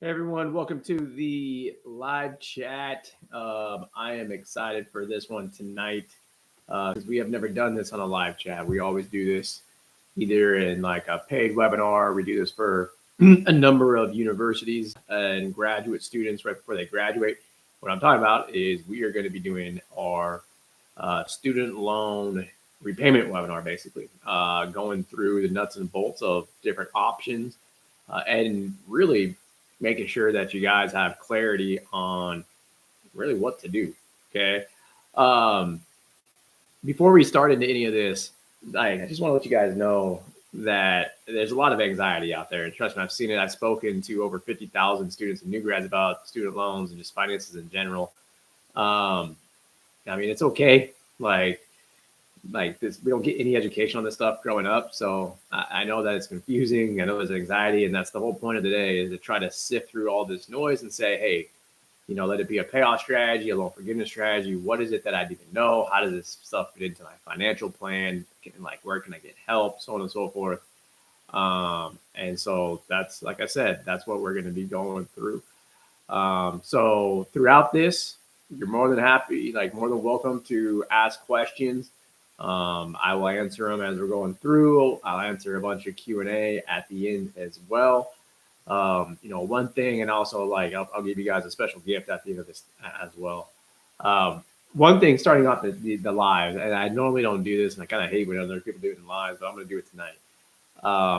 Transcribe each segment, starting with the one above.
Hey everyone, welcome to the live chat. I am excited for this one tonight because we have never done this on a live chat. We always do this either in like a paid webinar. We do this for a number of universities and graduate students right before they graduate. What I'm talking about is we are going to be doing our student loan repayment webinar, basically going through the nuts and bolts of different options and really making sure that you guys have clarity on really what to do. Okay. Um, Before we start into any of this, I just want to let you guys know that there's a lot of anxiety out there. And trust me, I've seen it. I've spoken to over 50,000 students and new grads about student loans and just finances in general. Um, I mean, it's okay. Like this, we don't get any education on this stuff growing up. So I know that it's confusing. I know there's anxiety, and that's the whole point of the day is to try to sift through all this noise and say, hey, let it be a payoff strategy, a loan forgiveness strategy. What is it that I need to know? How does this stuff fit into my financial plan? Where can I get help? So on and so forth. And so that's, like I said, that's what we're going to be going through. So throughout this, you're more than happy, more than welcome to ask questions. I will answer them as we're going through. I'll answer a bunch of Q&A at the end as well. One thing, and also I'll give you guys a special gift at the end of this as well. One thing, starting off the live, and I normally don't do this, and I kind of hate when other people do it in live, but I'm going to do it tonight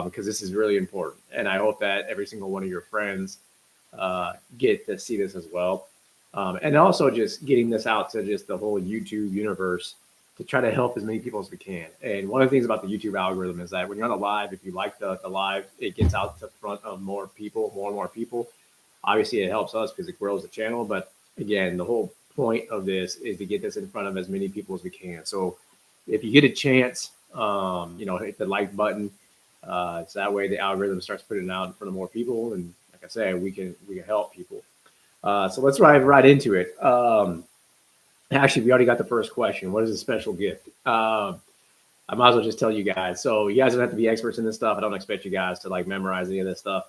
because this is really important, and I hope that every single one of your friends get to see this as well, and also just getting this out to just the whole YouTube universe to try to help as many people as we can. And one of the things about the YouTube algorithm is that when you're on the live, if you like the live, it gets out to front of more and more people. Obviously, it helps us because it grows the channel. But again, the whole point of this is to get this in front of as many people as we can. So if you get a chance, hit the like button. So that way the algorithm starts putting it out in front of more people. And like I said, we can help people. So let's dive right into it. Actually, we already got the first question. What is a special gift? I might as well just tell you guys. So you guys don't have to be experts in this stuff. I don't expect you guys to memorize any of this stuff.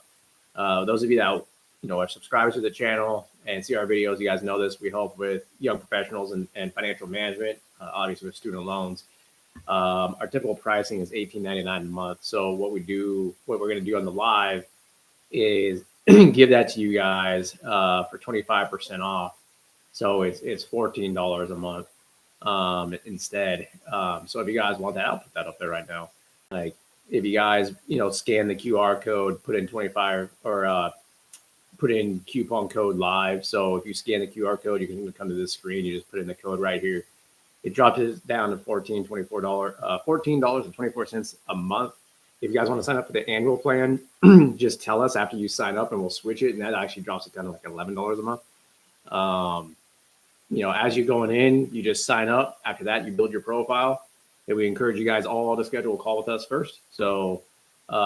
Those of you that are subscribers to the channel and see our videos, you guys know this. We help with young professionals and financial management, obviously with student loans. Our typical pricing is $18.99 a month. So what we're going to do on the live is give that to you guys for 25% off. So it's $14 a month instead. So if you guys want that, I'll put that up there right now. Like if you guys, scan the QR code, put in 25 or put in coupon code live. So if you scan the QR code, you can come to this screen. You just put in the code right here. It drops it down to $14.24 a month. If you guys want to sign up for the annual plan, just tell us after you sign up and we'll switch it. And that actually drops it down to $11 a month. As you're going in, you just sign up. After that, you build your profile. And we encourage you guys all to schedule a call with us first. So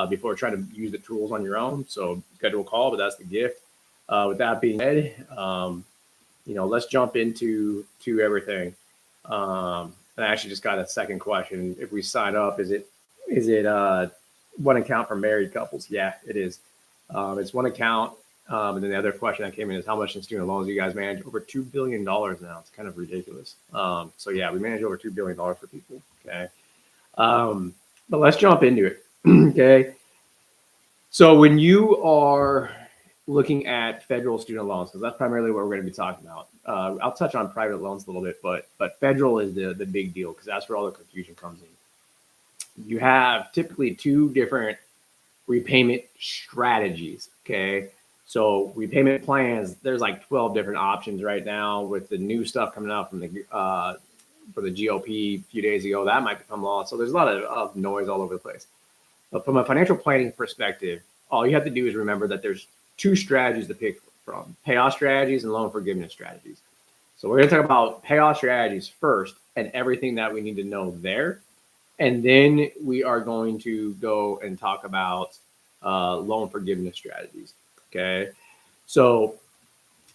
before trying to use the tools on your own. So schedule a call, but that's the gift. With that being said, let's jump into everything. I actually just got a second question. If we sign up, is it one account for married couples? Yeah, it is. It's one account. And then the other question that came in is how much in student loans you guys manage? Over $2 billion now. It's kind of ridiculous. So yeah, we manage over $2 billion for people. Okay. But let's jump into it. Okay. So when you are looking at federal student loans, because that's primarily what we're going to be talking about. I'll touch on private loans a little bit, but federal is the big deal because that's where all the confusion comes in. You have typically two different repayment strategies. Okay. So repayment plans, there's 12 different options right now with the new stuff coming out from the GOP a few days ago. That might become law. So there's a lot of noise all over the place. But from a financial planning perspective, all you have to do is remember that there's two strategies to pick from: payoff strategies and loan forgiveness strategies. So we're going to talk about payoff strategies first and everything that we need to know there. And then we are going to go and talk about loan forgiveness strategies. Okay, so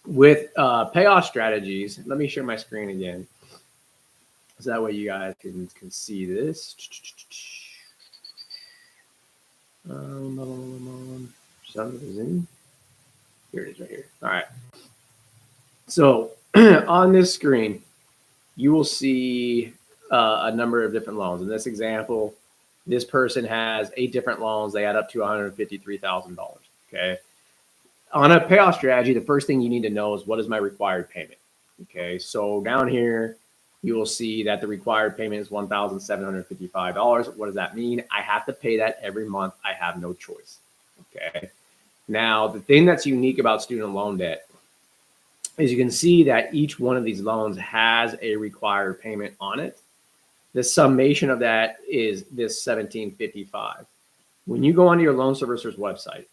with payoff strategies, let me share my screen again, so that way you guys can see this. Here it is right here. All right. So on this screen, you will see a number of different loans. In this example, this person has 8 different loans. They add up to $153,000. Okay. On a payoff strategy, the first thing you need to know is what is my required payment. Okay. So down here, you will see that the required payment is $1,755. What does that mean? I have to pay that every month. I have no choice. Okay. Now, the thing that's unique about student loan debt is you can see that each one of these loans has a required payment on it. The summation of that is this $1,755. When you go onto your loan servicer's website,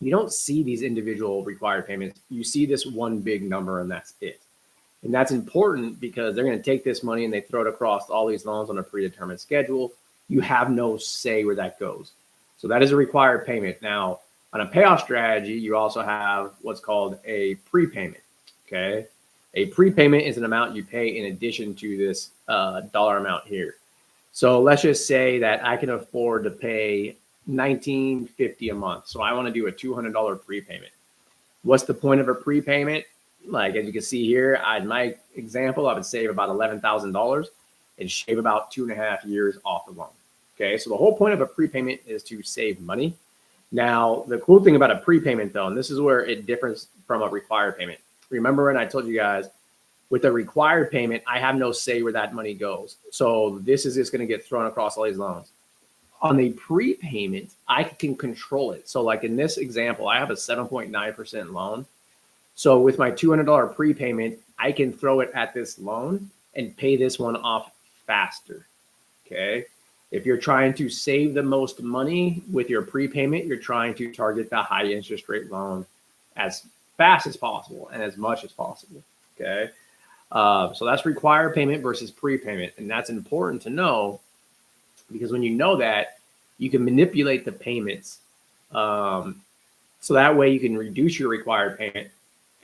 you don't see these individual required payments. You see this one big number and that's it. And that's important because they're going to take this money and they throw it across all these loans on a predetermined schedule. You have no say where that goes. So that is a required payment. Now, on a payoff strategy, you also have what's called a prepayment. Okay. A prepayment is an amount you pay in addition to this dollar amount here. So let's just say that I can afford to pay $19.50 a month. So I want to do a $200 prepayment. What's the point of a prepayment? Like, as you can see here, in my example, I would save about $11,000 and shave about 2.5 years off the loan. Okay. So the whole point of a prepayment is to save money. Now, the cool thing about a prepayment though, and this is where it differs from a required payment. Remember when I told you guys with a required payment, I have no say where that money goes. So this is just going to get thrown across all these loans. On the prepayment, I can control it. So like in this example, I have a 7.9% loan. So with my $200 prepayment, I can throw it at this loan and pay this one off faster. Okay. If you're trying to save the most money with your prepayment, you're trying to target the high interest rate loan as fast as possible and as much as possible. Okay. So that's required payment versus prepayment. And that's important to know because when you know that, you can manipulate the payments. So that way you can reduce your required payment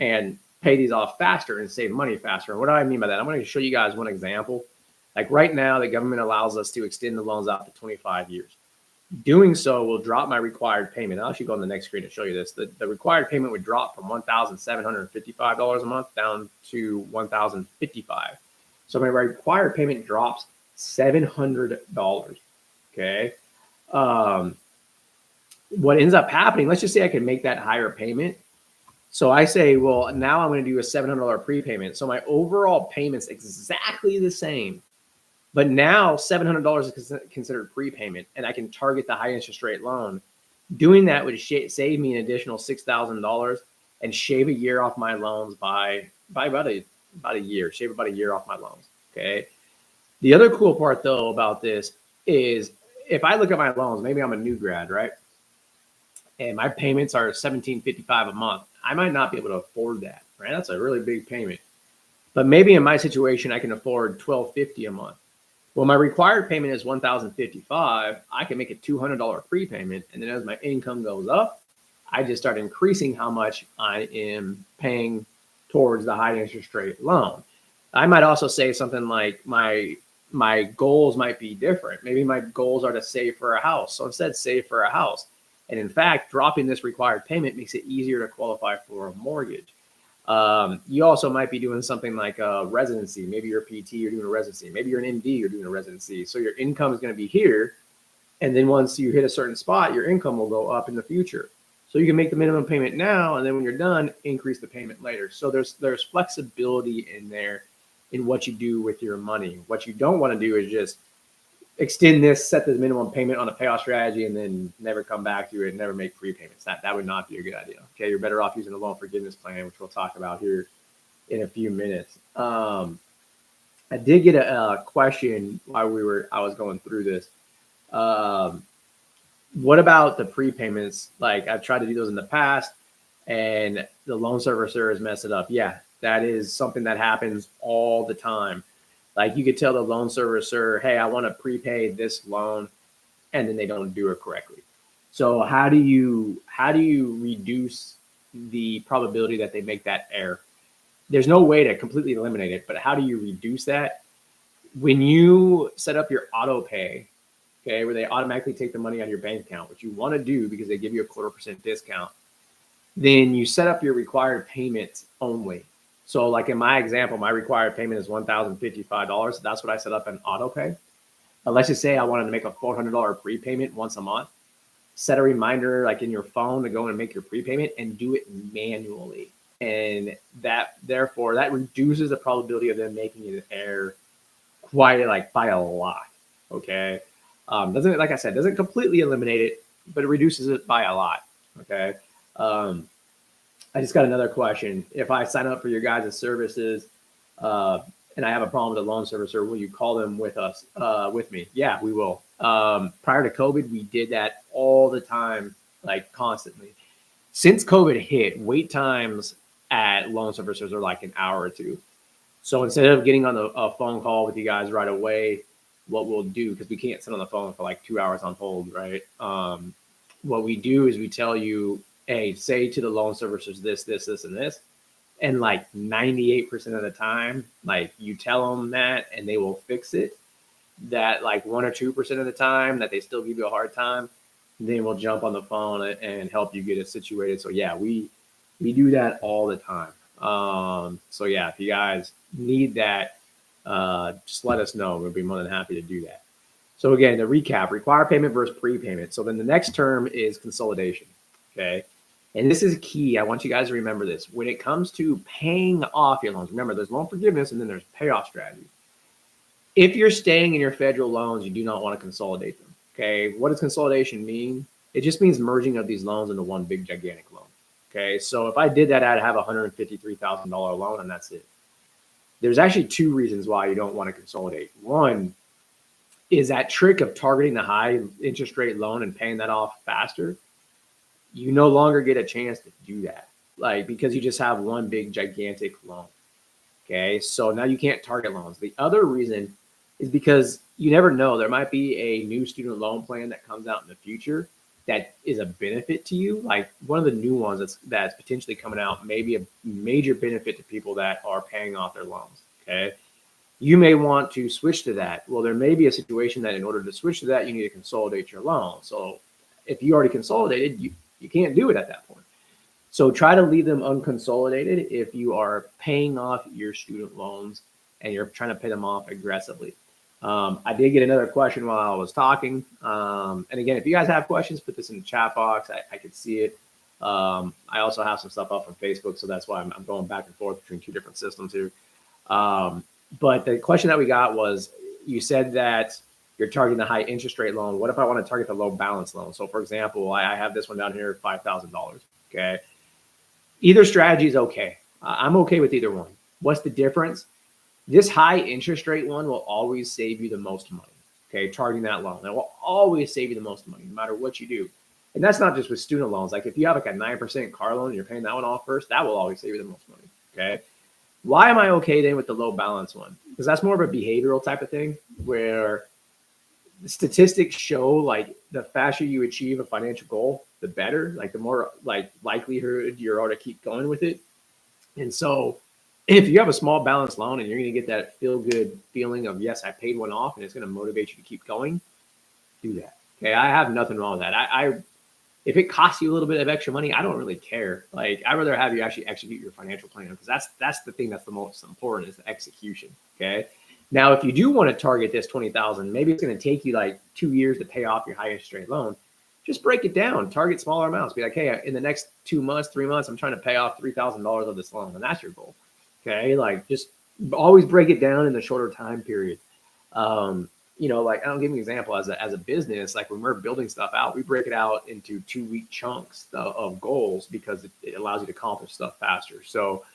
and pay these off faster and save money faster. And what do I mean by that? I'm going to show you guys one example. Like right now, the government allows us to extend the loans out to 25 years. Doing so will drop my required payment. I'll actually go on the next screen to show you this. The required payment would drop from $1,755 a month down to $1,055. So my required payment drops $700. Okay. What ends up happening, let's just say I can make that higher payment. So I say, well, now I'm going to do a $700 prepayment. So my overall payment's exactly the same. But now $700 is considered prepayment, and I can target the high interest rate loan. Doing that would save me an additional $6,000 and shave a year off my loans by about a year. Shave about a year off my loans. Okay. The other cool part though about this is if I look at my loans, maybe I'm a new grad, right? And my payments are $1,755 a month. I might not be able to afford that, right? That's a really big payment. But maybe in my situation, I can afford $1,250 a month. Well, my required payment is $1,055. I can make a $200 prepayment. And then as my income goes up, I just start increasing how much I am paying towards the high interest rate loan. I might also say something like my goals might be different. Maybe my goals are to save for a house. So instead, save for a house. And in fact, dropping this required payment makes it easier to qualify for a mortgage. You also might be doing something like a residency. Maybe you're a PT, you're doing a residency. Maybe you're an MD, you're doing a residency. So your income is going to be here. And then once you hit a certain spot, your income will go up in the future. So you can make the minimum payment now, and then when you're done, increase the payment later. So there's flexibility in there in what you do with your money. What you don't want to do is just extend this, set the minimum payment on a payoff strategy, and then never come back to it and never make prepayments. That would not be a good idea. Okay, you're better off using a loan forgiveness plan, which we'll talk about here in a few minutes. I did get a question while I was going through this. What about the prepayments? Like I've tried to do those in the past, and the loan servicer has messed it up. Yeah, that is something that happens all the time. Like you could tell the loan servicer, hey, I want to prepay this loan, and then they don't do it correctly. So how do you reduce the probability that they make that error? There's no way to completely eliminate it, but how do you reduce that? When you set up your auto pay, okay, where they automatically take the money out of your bank account, which you want to do because they give you a 0.25% discount, then you set up your required payments only. So like in my example, my required payment is $1,055. That's what I set up in auto pay. Let's just say I wanted to make a $400 prepayment once a month. Set a reminder like in your phone to go and make your prepayment and do it manually. And that therefore that reduces the probability of them making an error quite like by a lot. Okay. Doesn't, like I said, doesn't completely eliminate it, but it reduces it by a lot. Okay. I just got another question. If I sign up for your guys' services, and I have a problem with a loan servicer, will you call them with us, with me? Yeah, we will. Prior to COVID, we did that all the time, like constantly. Since COVID hit, wait times at loan servicers are like an hour or two. So instead of getting on a phone call with you guys right away, what we'll do, because we can't sit on the phone for like 2 hours on hold, right? What we do is we tell you, hey, say to the loan servicers this, this, this, and this. And like 98% of the time, like you tell them that and they will fix it. That like 1 or 2% of the time that they still give you a hard time, then we'll jump on the phone and help you get it situated. So yeah, we do that all the time. So yeah, if you guys need that, just let us know. We'll be more than happy to do that. So again, the recap: required payment versus prepayment. So then the next term is consolidation. Okay. And this is key. I want you guys to remember this. When it comes to paying off your loans, remember there's loan forgiveness and then there's payoff strategy. If you're staying in your federal loans, you do not want to consolidate them. Okay. What does consolidation mean? It just means merging of these loans into one big gigantic loan. Okay. So if I did that, I'd have a $153,000 loan and that's it. There's actually two reasons why you don't want to consolidate. One is that trick of targeting the high interest rate loan and paying that off faster. You no longer get a chance to do that, like, because you just have one big gigantic loan. Okay. So now you can't target loans. The other reason is because you never know. There might be a new student loan plan that comes out in the future that is a benefit to you. Like one of the new ones that's potentially coming out may be a major benefit to people that are paying off their loans. Okay. You may want to switch to that. Well, there may be a situation that in order to switch to that, you need to consolidate your loan. So if you already consolidated, you can't do it at that point. So try to leave them unconsolidated if you are paying off your student loans and you're trying to pay them off aggressively. I did get another question while I was talking. And again, if you guys have questions, put this in the chat box. I could see it. I also have some stuff up on Facebook, so that's why I'm going back and forth between two different systems here. But the question that we got was, you said that you're targeting the high interest rate loan. What if I want to target the low balance loan? So for example, I have this one down here, $5,000. Okay. Either strategy is okay. I'm okay with either one. What's the difference? This high interest rate one will always save you the most money. Okay. Targeting that loan. It will always save you the most money, no matter what you do. And that's not just with student loans. Like if you have like a 9% car loan and you're paying that one off first, that will always save you the most money. Okay. Why am I okay then with the low balance one? Because that's more of a behavioral type of thing where the statistics show like the faster you achieve a financial goal, the better, like the more like likelihood you're to keep going with it. And so if you have a small balance loan and you're going to get that feel good feeling of, yes, I paid one off and it's going to motivate you to keep going, do that. Okay. I have nothing wrong with that. If it costs you a little bit of extra money, I don't really care. Like I'd rather have you actually execute your financial plan because that's the thing that's the most important is the execution. Okay. Now, if you do want to target this 20,000, maybe it's going to take you like 2 years to pay off your high interest rate loan. Just break it down, target smaller amounts. Be like, hey, in the next 2 months, 3 months, I'm trying to pay off $3,000 of this loan, and that's your goal. Okay, like just always break it down in the shorter time period. Like I'll give you an example as a business. Like when we're building stuff out, we break it out into 2-week chunks of goals because it allows you to accomplish stuff faster. So,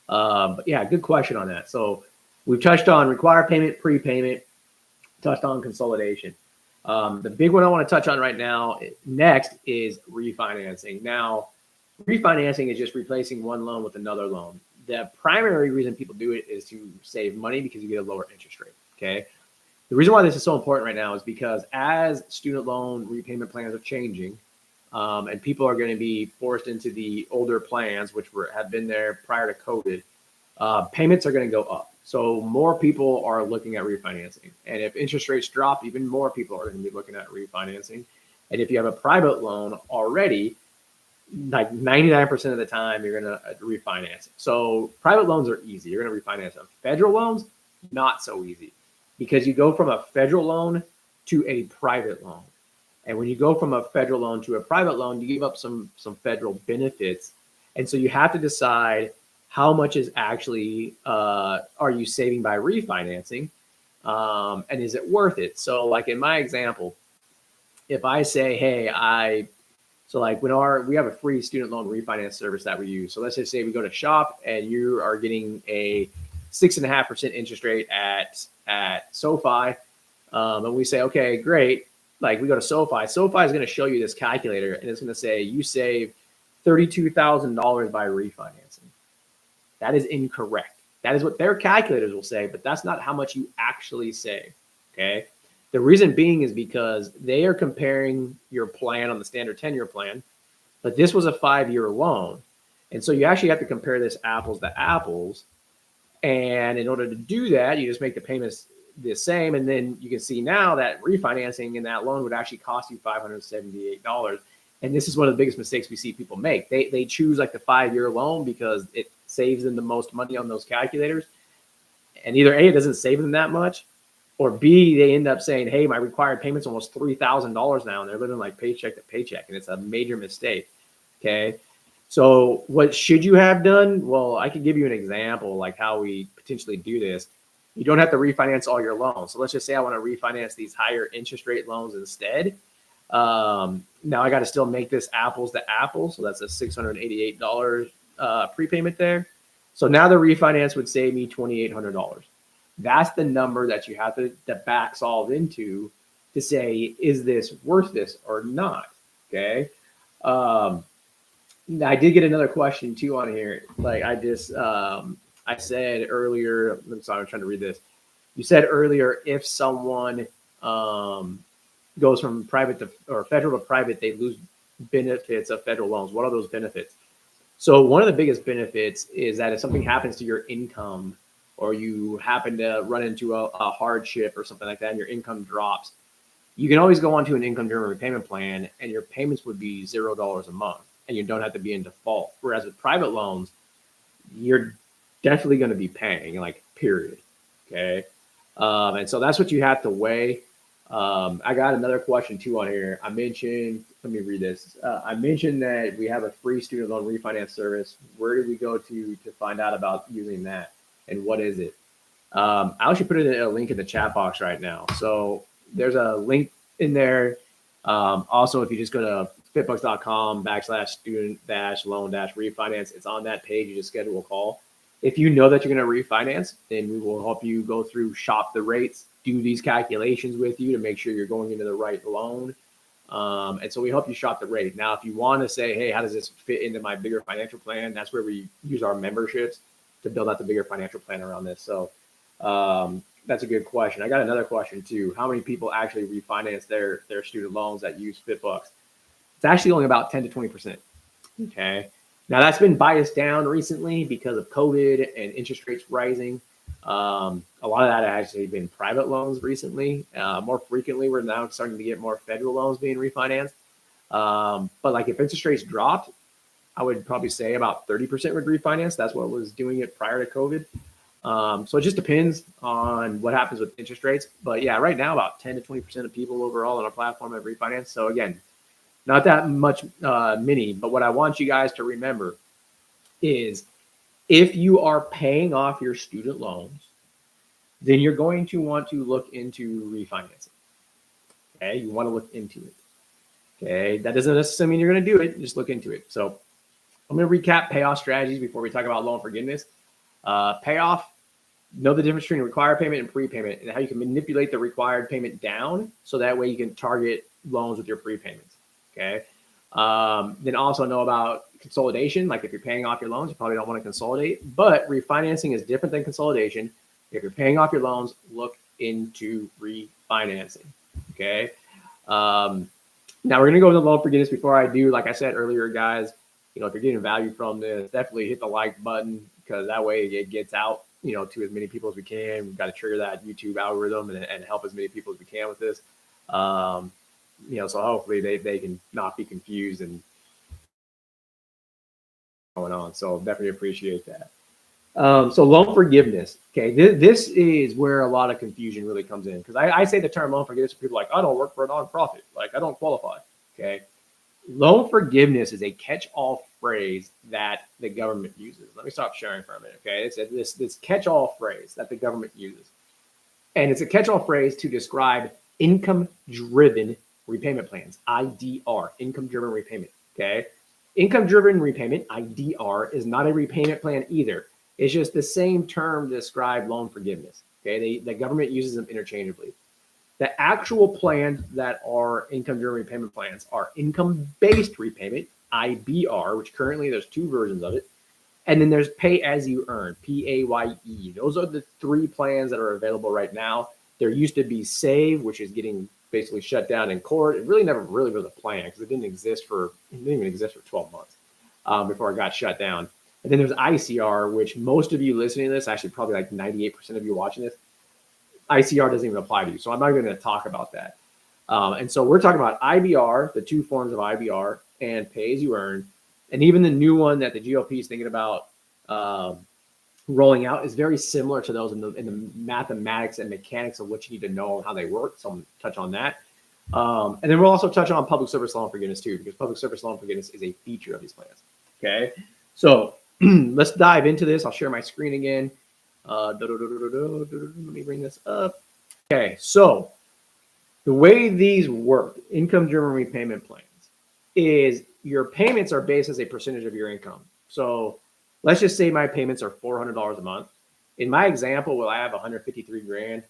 but yeah, good question on that. So. We've touched on required payment, prepayment, touched on consolidation. The big one I want to touch on right now next is refinancing. Now, refinancing is just replacing one loan with another loan. The primary reason people do it is to save money because you get a lower interest rate. Okay. The reason why this is so important right now is because as student loan repayment plans are changing, and people are going to be forced into the older plans, which have been there prior to COVID, payments are going to go up. So more people are looking at refinancing. And if interest rates drop, even more people are going to be looking at refinancing. And if you have a private loan already, like 99% of the time, you're going to refinance. So private loans are easy. You're going to refinance them. Federal loans, not so easy, because you go from a federal loan to a private loan. And when you go from a federal loan to a private loan, you give up some federal benefits. And so you have to decide how much is actually are you saving by refinancing, and is it worth it? So like in my example, if I say, hey, so like we have a free student loan refinance service that we use. So let's just say we go to shop and you are getting a 6.5% interest rate at SoFi, and we say, okay, great. Like we go to SoFi. SoFi is going to show you this calculator, and it's going to say you save $32,000 by refinancing. That is incorrect. That is what their calculators will say, but that's not how much you actually save. Okay. The reason being is because they are comparing your plan on the standard 10-year plan, but this was a 5-year loan. And so you actually have to compare this apples to apples. And in order to do that, you just make the payments the same. And then you can see now that refinancing in that loan would actually cost you $578. And this is one of the biggest mistakes we see people make. They choose like the 5-year loan because it saves them the most money on those calculators. And either A, it doesn't save them that much, or B, they end up saying, hey, my required payment's almost $3,000 now, and they're living like paycheck to paycheck, and it's a major mistake. Okay. So what should you have done? Well, I could give you an example, like how we potentially do this. You don't have to refinance all your loans. So let's just say I want to refinance these higher interest rate loans instead. Now I got to still make this apples to apples. So that's a $688 prepayment there. So now the refinance would save me $2,800. That's the number that you have to back solve into to say, is this worth this or not? Okay. I did get another question too on here. Like I said earlier, I'm sorry, I'm trying to read this. You said earlier, if someone goes from private to or federal to private, they lose benefits of federal loans. What are those benefits? So one of the biggest benefits is that if something happens to your income, or you happen to run into a hardship or something like that, and your income drops, you can always go onto an income-driven repayment plan, and your payments would be $0 a month, and you don't have to be in default. Whereas with private loans, you're definitely going to be paying, like, period. Okay. And so that's what you have to weigh. I got another question too on here. I mentioned, let me read this. I mentioned that we have a free student loan refinance service. Where do we go to find out about using that? And what is it? I'll actually put a link in the chat box right now. So there's a link in there. Also, if you just go to fitbux.com/student-loan-refinance, it's on that page. You just schedule a call. If you know that you're going to refinance, then we will help you go through, shop the rates, do these calculations with you to make sure you're going into the right loan. And so we help you shop the rate. Now, if you want to say, hey, how does this fit into my bigger financial plan? That's where we use our memberships to build out the bigger financial plan around this. So that's a good question. I got another question too. How many people actually refinance their student loans that use FitBUX? It's actually only about 10 to 20%. Okay. Now that's been biased down recently because of COVID and interest rates rising. A lot of that has actually been private loans recently. More frequently, we're now starting to get more federal loans being refinanced. But like if interest rates dropped, I would probably say about 30% would refinance. That's what was doing it prior to COVID. So it just depends on what happens with interest rates. But yeah, right now about 10 to 20% of people overall on our platform have refinanced. So again, not that much many, but what I want you guys to remember is if you are paying off your student loans, then you're going to want to look into refinancing. Okay, you want to look into it. Okay, that doesn't necessarily mean you're going to do it. Just look into it. So I'm going to recap payoff strategies before we talk about loan forgiveness. Payoff, know the difference between required payment and prepayment and how you can manipulate the required payment down so that way you can target loans with your prepayments. Okay. Then also know about consolidation. Like if you're paying off your loans, you probably don't want to consolidate, but refinancing is different than consolidation. If you're paying off your loans, look into refinancing. Okay. Now we're going to go into loan forgiveness. Before I do, like I said earlier, guys, if you're getting value from this, definitely hit the like button because that way it gets out, to as many people as we can. We've got to trigger that YouTube algorithm and help as many people as we can with this. So hopefully they can not be confused and going on. So definitely appreciate that. So loan forgiveness. Okay, this is where a lot of confusion really comes in, because I say the term loan forgiveness, people are like, I don't work for a nonprofit, like I don't qualify. Okay, loan forgiveness is a catch-all phrase that the government uses. Let me stop sharing for a minute. Okay, it's this catch-all phrase that the government uses, and it's a catch-all phrase to describe income-driven repayment plans, IDR, income-driven repayment. Okay, income-driven repayment, IDR, is not a repayment plan either. It's just the same term to describe loan forgiveness. Okay, the government uses them interchangeably. The actual plans that are income-driven repayment plans are income-based repayment, IBR, which currently there's two versions of it. And then there's pay-as-you-earn, PAYE. Those are the three plans that are available right now. There used to be SAVE, which is getting basically shut down in court. It really never really was a plan because it didn't even exist for 12 months before it got shut down. And then there's ICR, which most of you listening to this, actually probably like 98% of you watching this, ICR doesn't even apply to you. So I'm not going to talk about that. And so we're talking about IBR, the two forms of IBR, and pay as you earn. And even the new one that the GOP is thinking about rolling out is very similar to those in the mathematics and mechanics of what you need to know and how they work. So I'm going to touch on that. And then we'll also touch on public service loan forgiveness too, because public service loan forgiveness is a feature of these plans. Okay. So let's dive into this. I'll share my screen again. Let me bring this up. Okay, so the way these work, income-driven repayment plans, is your payments are based as a percentage of your income. So let's just say my payments are $400 a month. In my example, where I have 153 grand,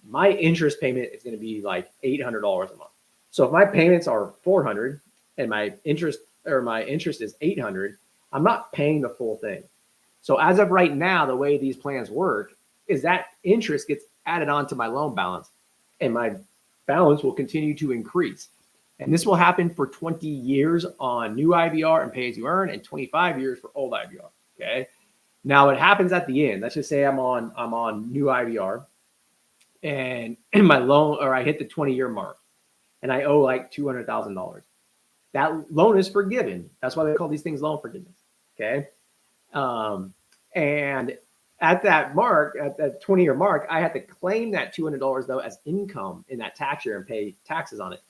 my interest payment is going to be like $800 a month. So if my payments are 400 and my interest is 800, I'm not paying the full thing. So as of right now, the way these plans work is that interest gets added on to my loan balance, and my balance will continue to increase. And this will happen for 20 years on new IBR and pay as you earn, and 25 years for old IBR. Okay. Now it happens at the end. Let's just say I'm on new IBR, and my loan, or I hit the 20-year mark, and I owe like $200,000. That loan is forgiven. That's why they call these things loan forgiveness. Okay. And at that mark, at that 20-year mark, I had to claim that $200 though as income in that tax year and pay taxes on it.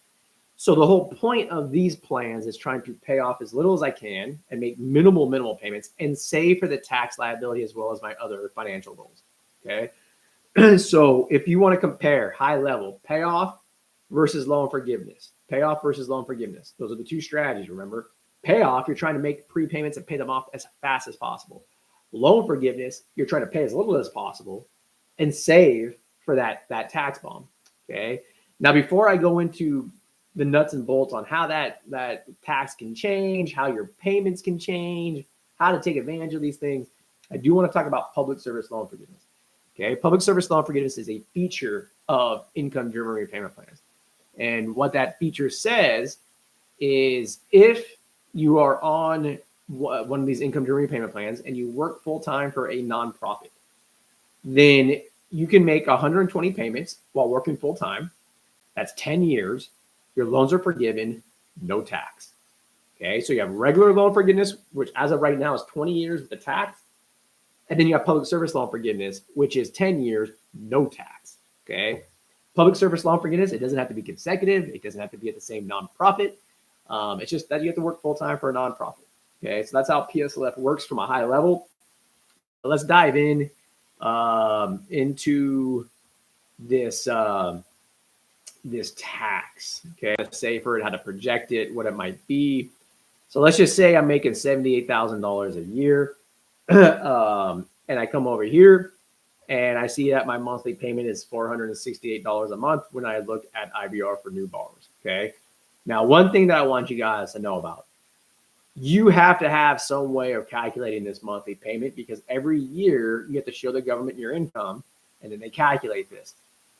So the whole point of these plans is trying to pay off as little as I can and make minimal payments and save for the tax liability as well as my other financial goals. Okay. So if you want to compare high level payoff versus loan forgiveness, payoff versus loan forgiveness, those are the two strategies. Remember, payoff, you're trying to make prepayments and pay them off as fast as possible. Loan forgiveness, you're trying to pay as little as possible and save for that tax bomb. Okay. Now, before I go into the nuts and bolts on how that tax can change, how your payments can change, how to take advantage of these things, I do want to talk about public service loan forgiveness. Okay. Public service loan forgiveness is a feature of income-driven repayment plans. And what that feature says is if you are on one of these income-driven repayment plans and you work full-time for a nonprofit, then you can make 120 payments while working full-time. That's 10 years. Your loans are forgiven, no tax. Okay, so you have regular loan forgiveness, which as of right now is 20 years with the tax. And then you have public service loan forgiveness, which is 10 years, no tax. Okay, public service loan forgiveness, it doesn't have to be consecutive. It doesn't have to be at the same nonprofit. It's just that you have to work full-time for a nonprofit. Okay, so that's how PSLF works from a high level. But let's dive in into this this tax. Okay, let's say for it, how to project it, what it might be. So let's just say I'm making $78,000 a year, and I come over here and I see that my monthly payment is $468 a month when I look at IBR for new borrowers. Okay, now one thing that I want you guys to know about, you have to have some way of calculating this monthly payment, because every year you have to show the government your income, and then they calculate this.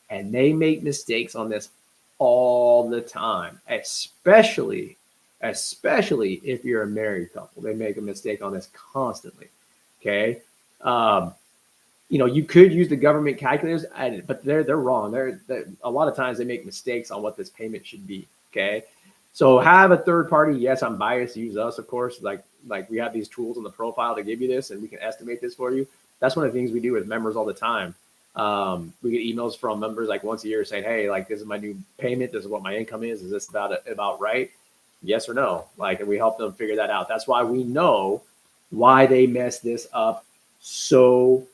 And they make mistakes on this all the time, especially if you're a married couple. They make a mistake on this constantly. Okay. You could use the government calculators, but they're wrong. They're a lot of times they make mistakes on what this payment should be. Okay. So have a third party. Yes, I'm biased to use us, of course. Like we have these tools in the profile to give you this, and we can estimate this for you. That's one of the things we do with members all the time. We get emails from members like once a year saying, "Hey, like this is my new payment. This is what my income is. Is this about right? Yes or no?" Like, and we help them figure that out. That's why we know why they mess this up so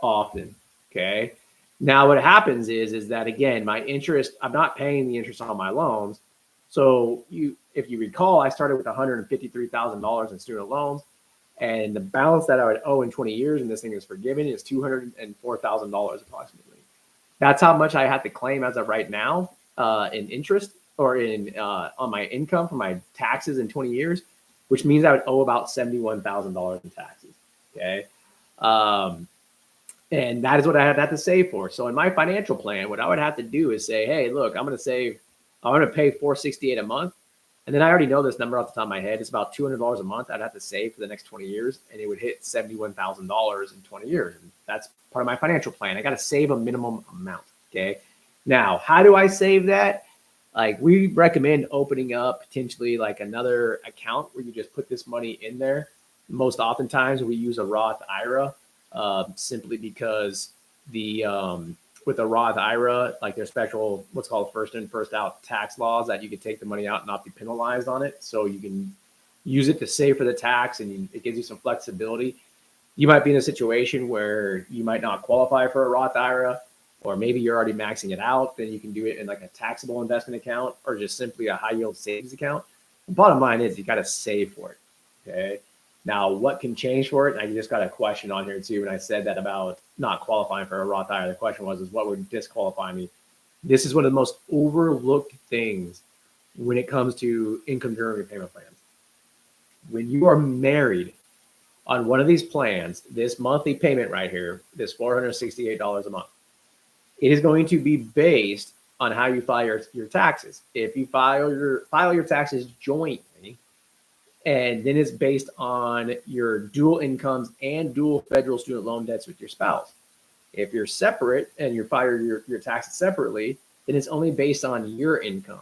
often. Okay. Now what happens is that again, my interest, I'm not paying the interest on my loans. So if you recall, I started with $153,000 in student loans, and the balance that I would owe in 20 years, and this thing is forgiven, is $204,000 approximately. That's how much I have to claim as of right now in interest or in on my income for my taxes in 20 years, which means I would owe about $71,000 in taxes. Okay. And that is what I have to save for. So in my financial plan, what I would have to do is say, hey, look, I'm going to pay $468 a month. And then I already know this number off the top of my head. It's about $200 a month I'd have to save for the next 20 years. And it would hit $71,000 in 20 years. And that's part of my financial plan. I got to save a minimum amount. Okay. Now, how do I save that? Like, we recommend opening up potentially like another account where you just put this money in there. Most oftentimes we use a Roth IRA. Simply because with the Roth IRA, like there's special what's called first in, first out tax laws that you can take the money out and not be penalized on it. So you can use it to save for the tax, and it gives you some flexibility. You might be in a situation where you might not qualify for a Roth IRA, or maybe you're already maxing it out. Then you can do it in like a taxable investment account or just simply a high yield savings account. The bottom line is you got to save for it. Okay. Now, what can change for it? And I just got a question on here too. When I said that about not qualifying for a Roth IRA, the question was, what would disqualify me? This is one of the most overlooked things when it comes to income driven repayment plans. When you are married on one of these plans, this monthly payment right here, this $468 a month, it is going to be based on how you file your taxes. If you file your taxes jointly, and then it's based on your dual incomes and dual federal student loan debts with your spouse. If you're separate and you file your taxes separately, then it's only based on your income.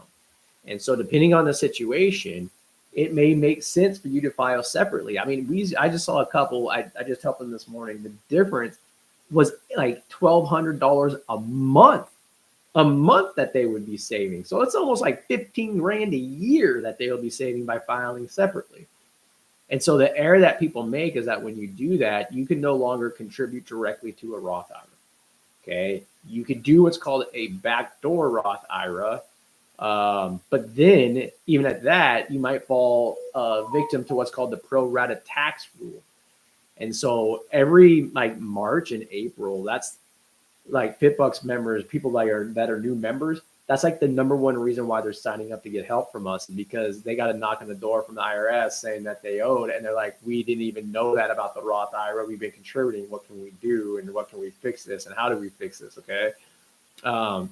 And so depending on the situation, it may make sense for you to file separately. I mean, I just saw a couple, I just helped them this morning. The difference was like $1,200 a month that they would be saving. So it's almost like 15 grand a year that they'll be saving by filing separately. And so the error that people make is that when you do that, you can no longer contribute directly to a Roth IRA. Okay. You could do what's called a backdoor Roth IRA. But then even at that, you might fall victim to what's called the pro rata tax rule. And so every like March and April, that's like FitBUX members, people that are new members, that's like the number one reason why they're signing up to get help from us, because they got a knock on the door from the IRS saying that they owed, and they're like, we didn't even know that about the Roth IRA. We've been contributing. What can we do, and what can we fix this, and how do we fix this? Okay.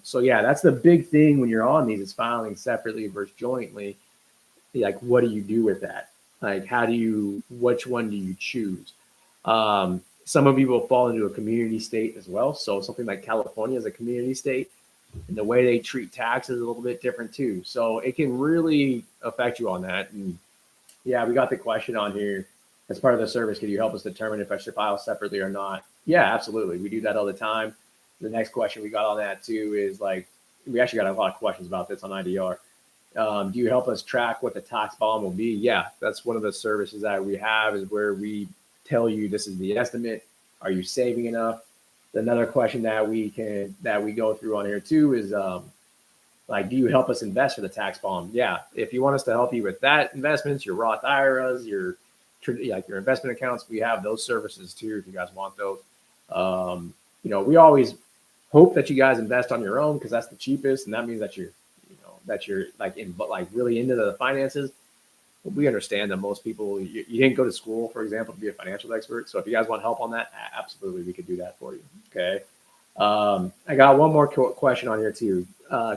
So yeah, that's the big thing when you're on these, is filing separately versus jointly. Like, what do you do with that? Like, which one do you choose? Some of you will fall into a community state as well. So something like California is a community state, and the way they treat tax is a little bit different too. So it can really affect you on that. And yeah, we got the question on here as part of the service. Can you help us determine if I should file separately or not? Yeah, absolutely. We do that all the time. The next question we got on that too is like, we actually got a lot of questions about this on IDR. Do you help us track what the tax bond will be? Yeah, that's one of the services that we have, is where we tell you this is the estimate. Are you saving enough? Another question that we go through on here too is like, do you help us invest for the tax bond? Yeah, if you want us to help you with that investments, your Roth IRAs, your investment accounts, we have those services too if you guys want those. We always hope that you guys invest on your own, because that's the cheapest, and that means that you're like really into the finances. We understand that most people, you didn't go to school, for example, to be a financial expert. So if you guys want help on that, absolutely, we could do that for you. Okay. I got one more question on here too.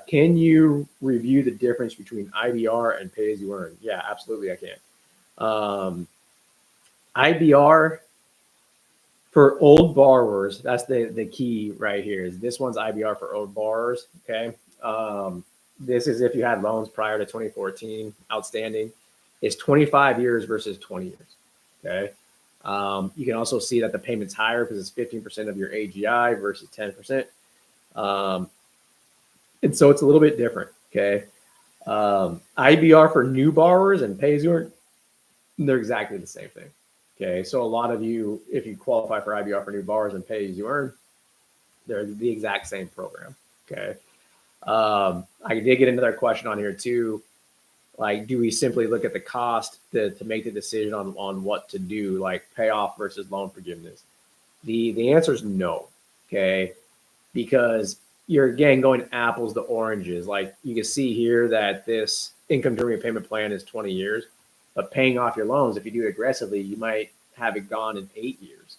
Can you review the difference between IDR and pay as you earn? Yeah, absolutely, I can. IDR for old borrowers, that's the key right here, is this one's IDR for old borrowers. Okay. this is if you had loans prior to 2014 outstanding, is 25 years versus 20 years. Okay. You can also see that the payment's higher because it's 15% of your AGI versus 10%. And so it's a little bit different. Okay. IBR for new borrowers and pay as you earn, they're exactly the same thing. Okay. So a lot of you, if you qualify for IBR for new borrowers and pay as you earn, they're the exact same program. Okay. I did get another question on here too. Like, do we simply look at the cost to make the decision on what to do, like payoff versus loan forgiveness? The answer is no. Okay. Because you're again going apples to oranges. Like you can see here that this income to repayment plan is 20 years, but paying off your loans, if you do it aggressively, you might have it gone in 8 years.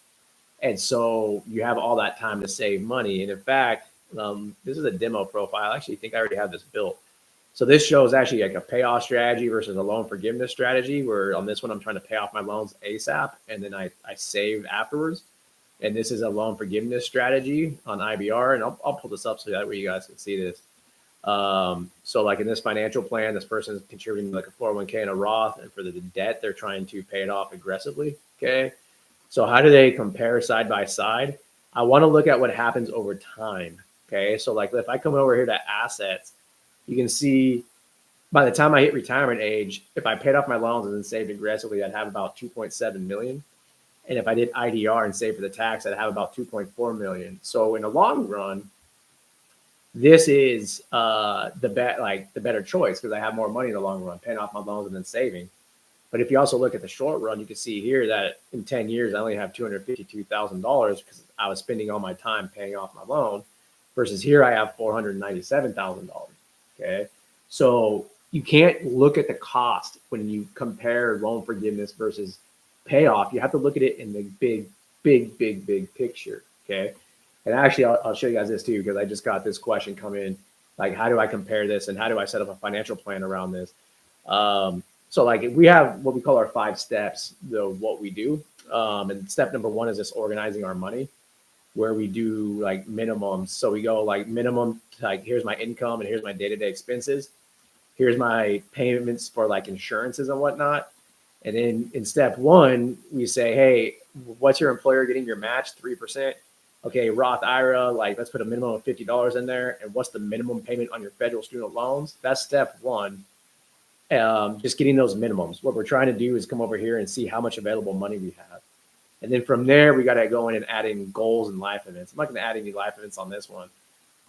And so you have all that time to save money. And in fact, this is a demo profile. I actually think I already have this built. So this shows actually like a payoff strategy versus a loan forgiveness strategy, where on this one, I'm trying to pay off my loans ASAP, and then I save afterwards. And this is a loan forgiveness strategy on IBR. And I'll pull this up so that way you guys can see this. So like in this financial plan, this person is contributing like a 401k and a Roth, and for the debt, they're trying to pay it off aggressively. Okay. So how do they compare side by side? I want to look at what happens over time. Okay. So like if I come over here to assets, you can see by the time I hit retirement age, if I paid off my loans and then saved aggressively, I'd have about 2.7 million. And if I did IDR and saved for the tax, I'd have about 2.4 million. So in the long run, this is the better choice because I have more money in the long run, paying off my loans and then saving. But if you also look at the short run, you can see here that in 10 years, I only have $252,000 because I was spending all my time paying off my loan, versus here I have $497,000. Okay. So you can't look at the cost when you compare loan forgiveness versus payoff. You have to look at it in the big picture. Okay. And actually, I'll show you guys this too, because I just got this question come in. Like, how do I compare this and how do I set up a financial plan around this? So like we have what we call our 5 steps of what we do. And step number 1 is just organizing our money, where we do like minimums. So we go like minimum, like here's my income and here's my day-to-day expenses. Here's my payments for like insurances and whatnot. And then in step 1, we say, hey, what's your employer getting your match? 3%. Okay, Roth IRA, like let's put a minimum of $50 in there. And what's the minimum payment on your federal student loans? That's step 1. Just getting those minimums. What we're trying to do is come over here and see how much available money we have. And then from there, we got to go in and add in goals and life events. I'm not going to add any life events on this one.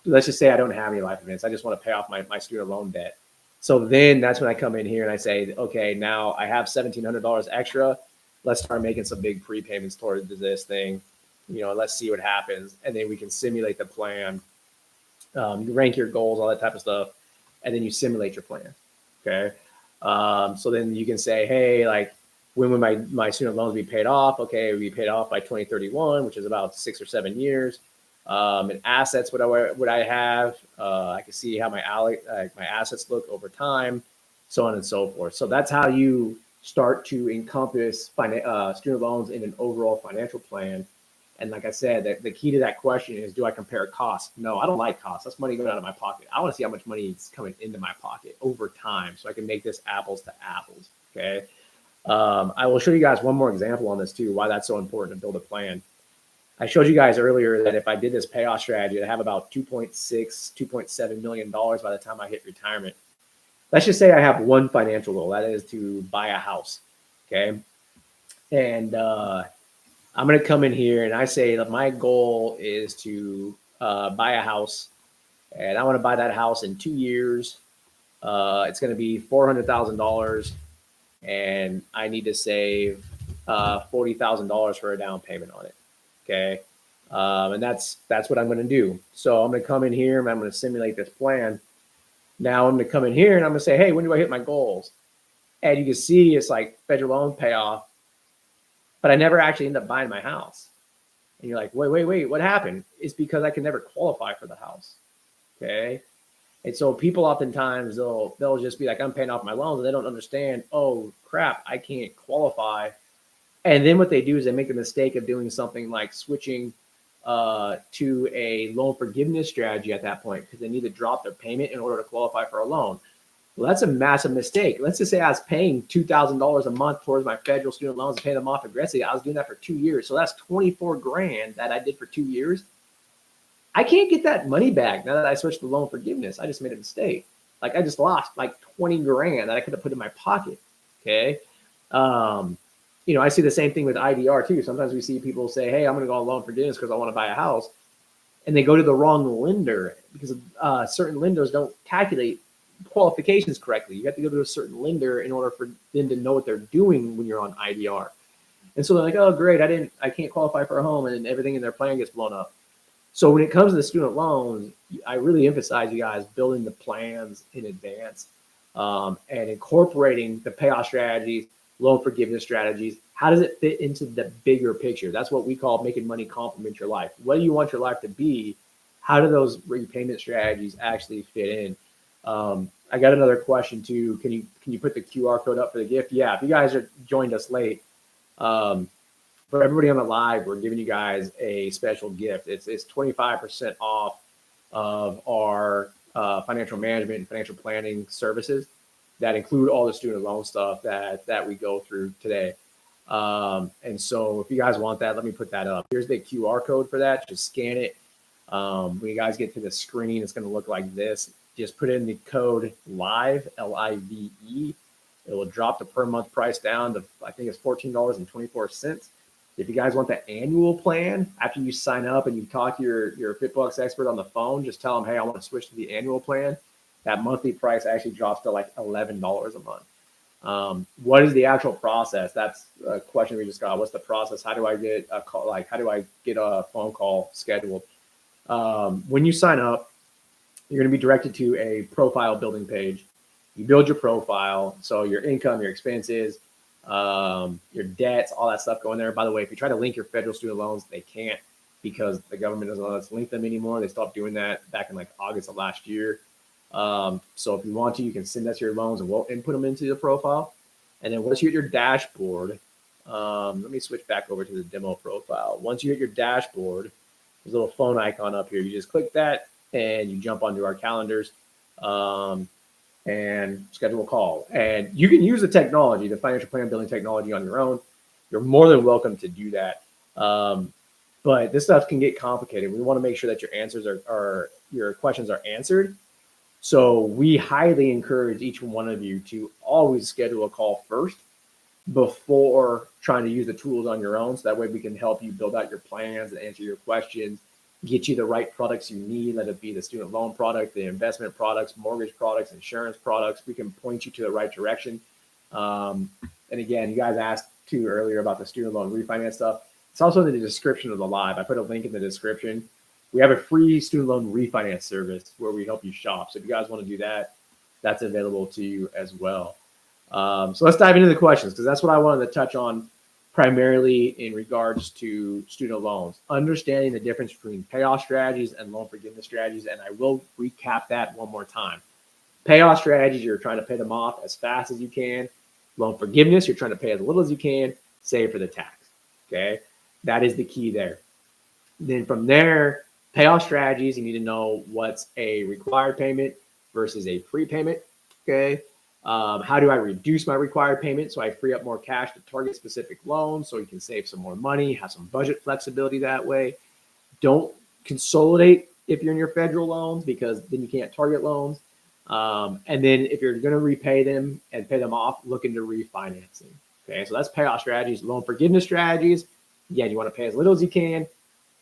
Let's just say I don't have any life events. I just want to pay off my student loan debt. So then that's when I come in here and I say, okay, now I have $1,700 extra. Let's start making some big prepayments towards this thing. Let's see what happens. And then we can simulate the plan. You rank your goals, all that type of stuff. And then you simulate your plan. Okay. So then you can say, hey, like when would my student loans be paid off? Okay, it would be paid off by 2031, which is about 6 or 7 years. And assets, what I have, I can see how my assets look over time, so on and so forth. So that's how you start to encompass student loans in an overall financial plan. And like I said, the key to that question is, do I compare costs? No, I don't like costs. That's money going out of my pocket. I want to see how much money is coming into my pocket over time so I can make this apples to apples. Okay. I will show you guys one more example on this too, why that's so important to build a plan. I showed you guys earlier that if I did this payoff strategy, I'd have about $2.7 million by the time I hit retirement. Let's just say I have one financial goal, that is to buy a house. Okay. And, I'm going to come in here and I say that my goal is to buy a house, and I want to buy that house in 2 years. It's going to be $400,000, and I need to save $40,000 for a down payment on it. Okay. And that's what I'm going to do. So I'm going to come in here and I'm going to simulate this plan. Now I'm going to come in here and I'm going to say, hey, when do I hit my goals? And you can see it's like federal loan payoff, but I never actually end up buying my house. And you're like, wait, what happened? It's because I can never qualify for the house. Okay. And so people oftentimes they'll just be like, I'm paying off my loans, and they don't understand, oh crap, I can't qualify. And then what they do is they make the mistake of doing something like switching to a loan forgiveness strategy at that point because they need to drop their payment in order to qualify for a loan. Well, that's a massive mistake. Let's just say I was paying $2,000 a month towards my federal student loans and paying them off aggressively. I was doing that for 2 years. So that's 24 grand that I did for 2 years. I can't get that money back now that I switched to loan forgiveness. I just made a mistake. Like I just lost like 20 grand that I could have put in my pocket. Okay. I see the same thing with IDR too. Sometimes we see people say, hey, I'm going to go on loan forgiveness because I want to buy a house. And they go to the wrong lender because certain lenders don't calculate qualifications correctly. You have to go to a certain lender in order for them to know what they're doing when you're on IDR. And so they're like, oh, great, I can't qualify for a home, and everything in their plan gets blown up. So when it comes to the student loans, I really emphasize you guys building the plans in advance and incorporating the payoff strategies, loan forgiveness strategies. How does it fit into the bigger picture? That's what we call making money complement your life. What do you want your life to be? How do those repayment strategies actually fit in? I got another question too. Can you put the QR code up for the gift? Yeah, if you guys are joined us late, for everybody on the live, we're giving you guys a special gift. It's 25% off of our financial management and financial planning services that include all the student loan stuff that we go through today. And so if you guys want that, let me put that up. Here's the QR code for that. Just scan it. When you guys get to the screen, it's going to look like this. Just put in the code LIVE, LIVE. It will drop the per month price down to, I think it's $14.24. If you guys want the annual plan, after you sign up and you talk to your FitBUX expert on the phone, just tell them, hey, I want to switch to the annual plan. That monthly price actually drops to like $11 a month. What is the actual process? That's a question we just got. What's the process? How do I get a call? Like, how do I get a phone call scheduled? When you sign up, you're going to be directed to a profile building page. You build your profile. So your income, your expenses, your debts, all that stuff go in there. By the way, if you try to link your federal student loans, they can't because the government doesn't let us link them anymore. They stopped doing that back in like August of last year. So if you want to, you can send us your loans and we'll input them into the profile. And then once you hit your dashboard, let me switch back over to the demo profile. Once you hit your dashboard, there's a little phone icon up here. You just click that and you jump onto our calendars and schedule a call. And you can use the technology, the financial plan building technology on your own. You're more than welcome to do that. But this stuff can get complicated. We want to make sure that your answers your questions are answered. So we highly encourage each one of you to always schedule a call first before trying to use the tools on your own. So that way we can help you build out your plans and answer your questions, get you the right products you need, let it be the student loan product, the investment products, mortgage products, insurance products. We can point you to the right direction. And again, you guys asked too earlier about the student loan refinance stuff. It's also in the description of the live. I put a link in the description. We have a free student loan refinance service where we help you shop. So if you guys want to do that, that's available to you as well. So let's dive into the questions because that's what I wanted to touch on primarily in regards to student loans, understanding the difference between payoff strategies and loan forgiveness strategies. And I will recap that one more time. Payoff strategies, you're trying to pay them off as fast as you can. Loan forgiveness, you're trying to pay as little as you can, save for the tax. Okay, that is the key there. Then from there, payoff strategies, you need to know what's a required payment versus a free payment. Okay. How do I reduce my required payment so I free up more cash to target specific loans so you can save some more money, have some budget flexibility that way. Don't consolidate if you're in your federal loans because then you can't target loans. And then if you're going to repay them and pay them off, look into refinancing. Okay, so that's payoff strategies. Loan forgiveness strategies. Again, you want to pay as little as you can,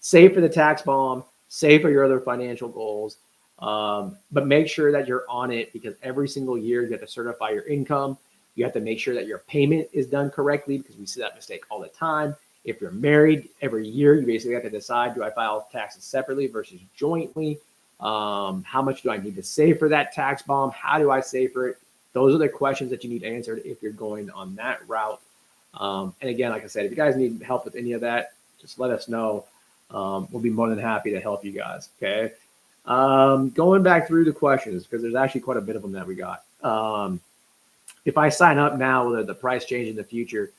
save for the tax bomb, save for your other financial goals. But make sure that you're on it because every single year you have to certify your income. You have to make sure that your payment is done correctly because we see that mistake all the time. If you're married, every year you basically have to decide, do I file taxes separately versus jointly? How much do I need to save for that tax bomb? How do I save for it? Those are the questions that you need answered if you're going on that route. And again, like I said, if you guys need help with any of that, just let us know. We'll be more than happy to help you guys. Okay. Going back through the questions, because there's actually quite a bit of them that we got. If I sign up now, will the price change in the future?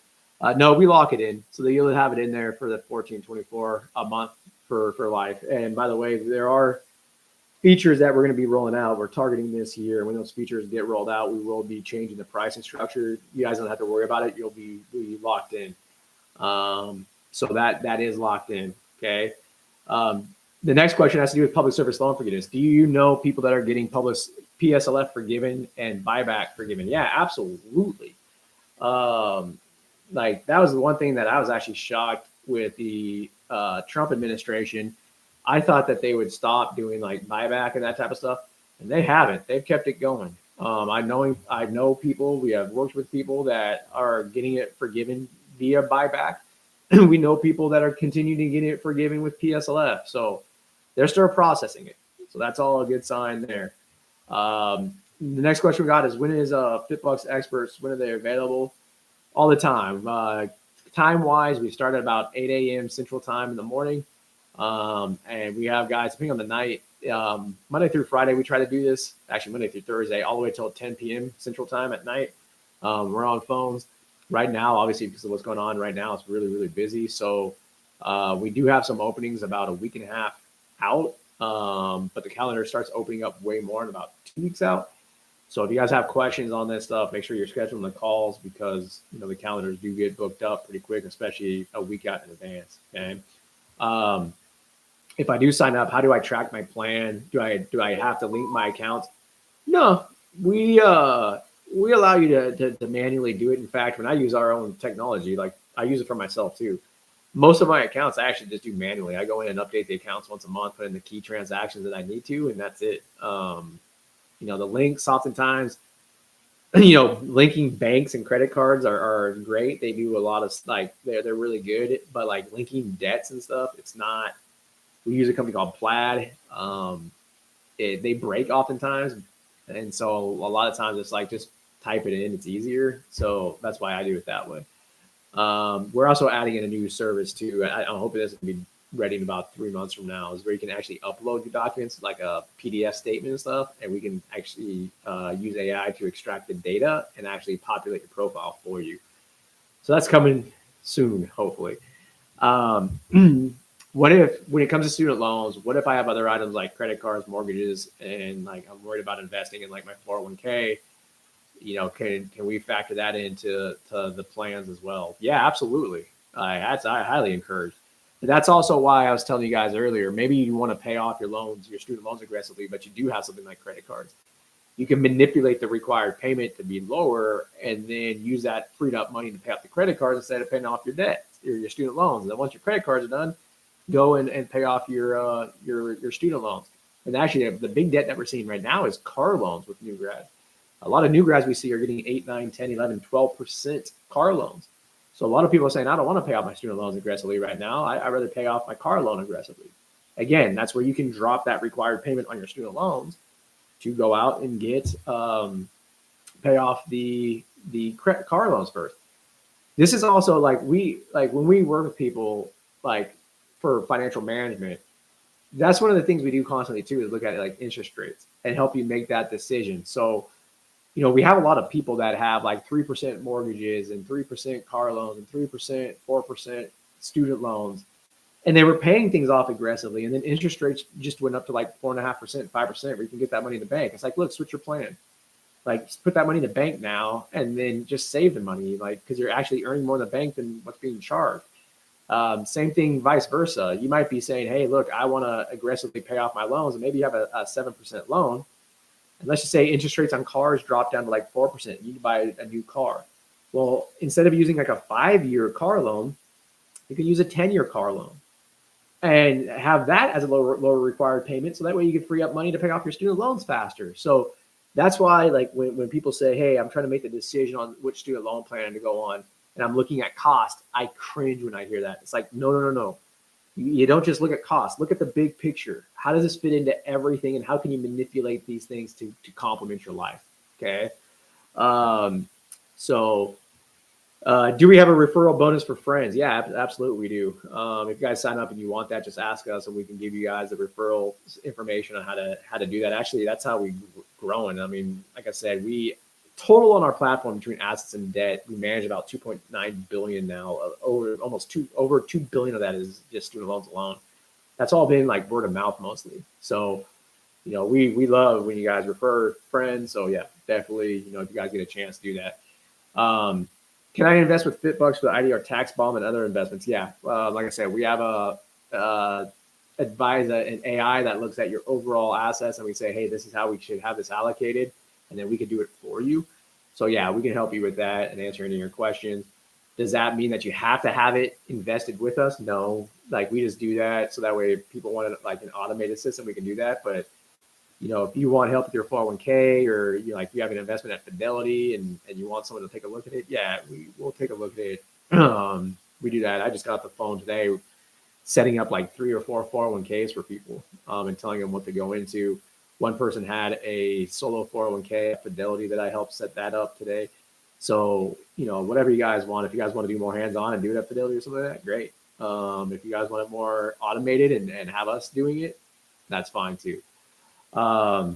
No, we lock it in. So you'll have it in there for the 1424 a month for life. And by the way, there are features that we're going to be rolling out. We're targeting this year. When those features get rolled out, we will be changing the pricing structure. You guys don't have to worry about it. You'll be locked in. So that is locked in. Okay. The next question has to do with public service loan forgiveness. Do you know people that are getting public PSLF forgiven and buyback forgiven? Yeah, absolutely. Like that was the one thing that I was actually shocked with the Trump administration. I thought that they would stop doing like buyback and that type of stuff, and they haven't. They've kept it going. I know people. We have worked with people that are getting it forgiven via buyback. We know people that are continuing to get it forgiven with PSLF. So they're still processing it. So that's all a good sign there. The next question we got is, when is FitBUX experts? When are they available? All the time. Time wise, we start at about 8 a.m. Central Time in the morning. And we have guys, depending on the night, Monday through Friday, we try to do this, actually Monday through Thursday, all the way till 10 p.m. Central Time at night. We're on phones right now, obviously, because of what's going on right now. It's really, really busy. So we do have some openings about a week and a half out, but the calendar starts opening up way more in about 2 weeks out. So if you guys have questions on this stuff, make sure you're scheduling the calls, because the calendars do get booked up pretty quick, especially a week out in advance. Okay. If I do sign up, how do I track my plan? Do I have to link my accounts? No, we allow you to manually do it. In fact, when I use our own technology, like I use it for myself too. Most of my accounts I actually just do manually. I go in and update the accounts once a month, put in the key transactions that I need to, and that's it. The links oftentimes, linking banks and credit cards are great. They do a lot of they're really good, but like linking debts and stuff, it's not. We use a company called Plaid. They break oftentimes, and so a lot of times it's like just type it in. It's easier, so that's why I do it that way. We're also adding in a new service too. I'm hoping this will be ready in about 3 months from now, is where you can actually upload your documents like a PDF statement and stuff, and we can actually use AI to extract the data and actually populate your profile for you. So that's coming soon, hopefully. What if, when it comes to student loans, what if I have other items like credit cards, mortgages, and like I'm worried about investing in like my 401k? Can we factor that into the plans as well? Yeah, absolutely. I highly encourage. That's also why I was telling you guys earlier, maybe you want to pay off your student loans aggressively, but you do have something like credit cards. You can manipulate the required payment to be lower, and then use that freed up money to pay off the credit cards instead of paying off your debt or your student loans. And then once your credit cards are done, go and pay off your student loans. And actually, the big debt that we're seeing right now is car loans with new grads. A lot of new grads we see are getting 8, 9, 10, 11, 12% car loans. So a lot of people are saying, I don't want to pay off my student loans aggressively right now. I'd rather pay off my car loan aggressively. Again, that's where you can drop that required payment on your student loans to go out and get pay off the car loans first. This is also like when we work with people like for financial management, that's one of the things we do constantly too, is look at like interest rates and help you make that decision. So, we have a lot of people that have like 3% mortgages and 3% car loans and 3%, 4% student loans, and they were paying things off aggressively. And then interest rates just went up to like 4.5%, 5%, where you can get that money in the bank. It's like, look, switch your plan. Like, just put that money in the bank now, and then just save the money, like, because you're actually earning more in the bank than what's being charged. Same thing, vice versa. You might be saying, hey, look, I want to aggressively pay off my loans, and maybe you have a 7% loan. And let's just say interest rates on cars drop down to like 4%. You need to buy a new car. Well, instead of using like a 5-year car loan, you can use a 10-year car loan and have that as a lower required payment. So that way you can free up money to pay off your student loans faster. So that's why, like, when people say, hey, I'm trying to make the decision on which student loan plan to go on, and I'm looking at cost, I cringe when I hear that. It's like, no. You don't just look at cost. Look at the big picture. How does this fit into everything, and how can you manipulate these things to complement your life? Okay. Do we have a referral bonus for friends? Yeah, absolutely we do. If you guys sign up and you want that, just ask us, and we can give you guys the referral information on how to do that. Actually, that's how we're growing. I mean, like I said, total on our platform between assets and debt, we manage about 2.9 billion now. Over 2 billion of that is just student loans alone. That's all been like word of mouth mostly. So, we love when you guys refer friends. So yeah, definitely, if you guys get a chance to do that. Can I invest with FitBUX for the IDR tax bomb and other investments? Yeah. Like I said, we have an AI that looks at your overall assets, and we say, hey, this is how we should have this allocated, and then we can do it for you. So yeah, we can help you with that and answer any of your questions. Does that mean that you have to have it invested with us? No, like we just do that so that way if people want it like an automated system, we can do that. But if you want help with your 401k, or you have an investment at Fidelity and you want someone to take a look at it, yeah, we'll take a look at it. We do that. I just got off the phone today setting up like 3 or 4 401ks for people and telling them what to go into. One person had a solo 401k at Fidelity that I helped set that up today. So, whatever you guys want, if you guys want to do more hands-on and do it at Fidelity or something like that, great. If you guys want it more automated and have us doing it, that's fine too. Let's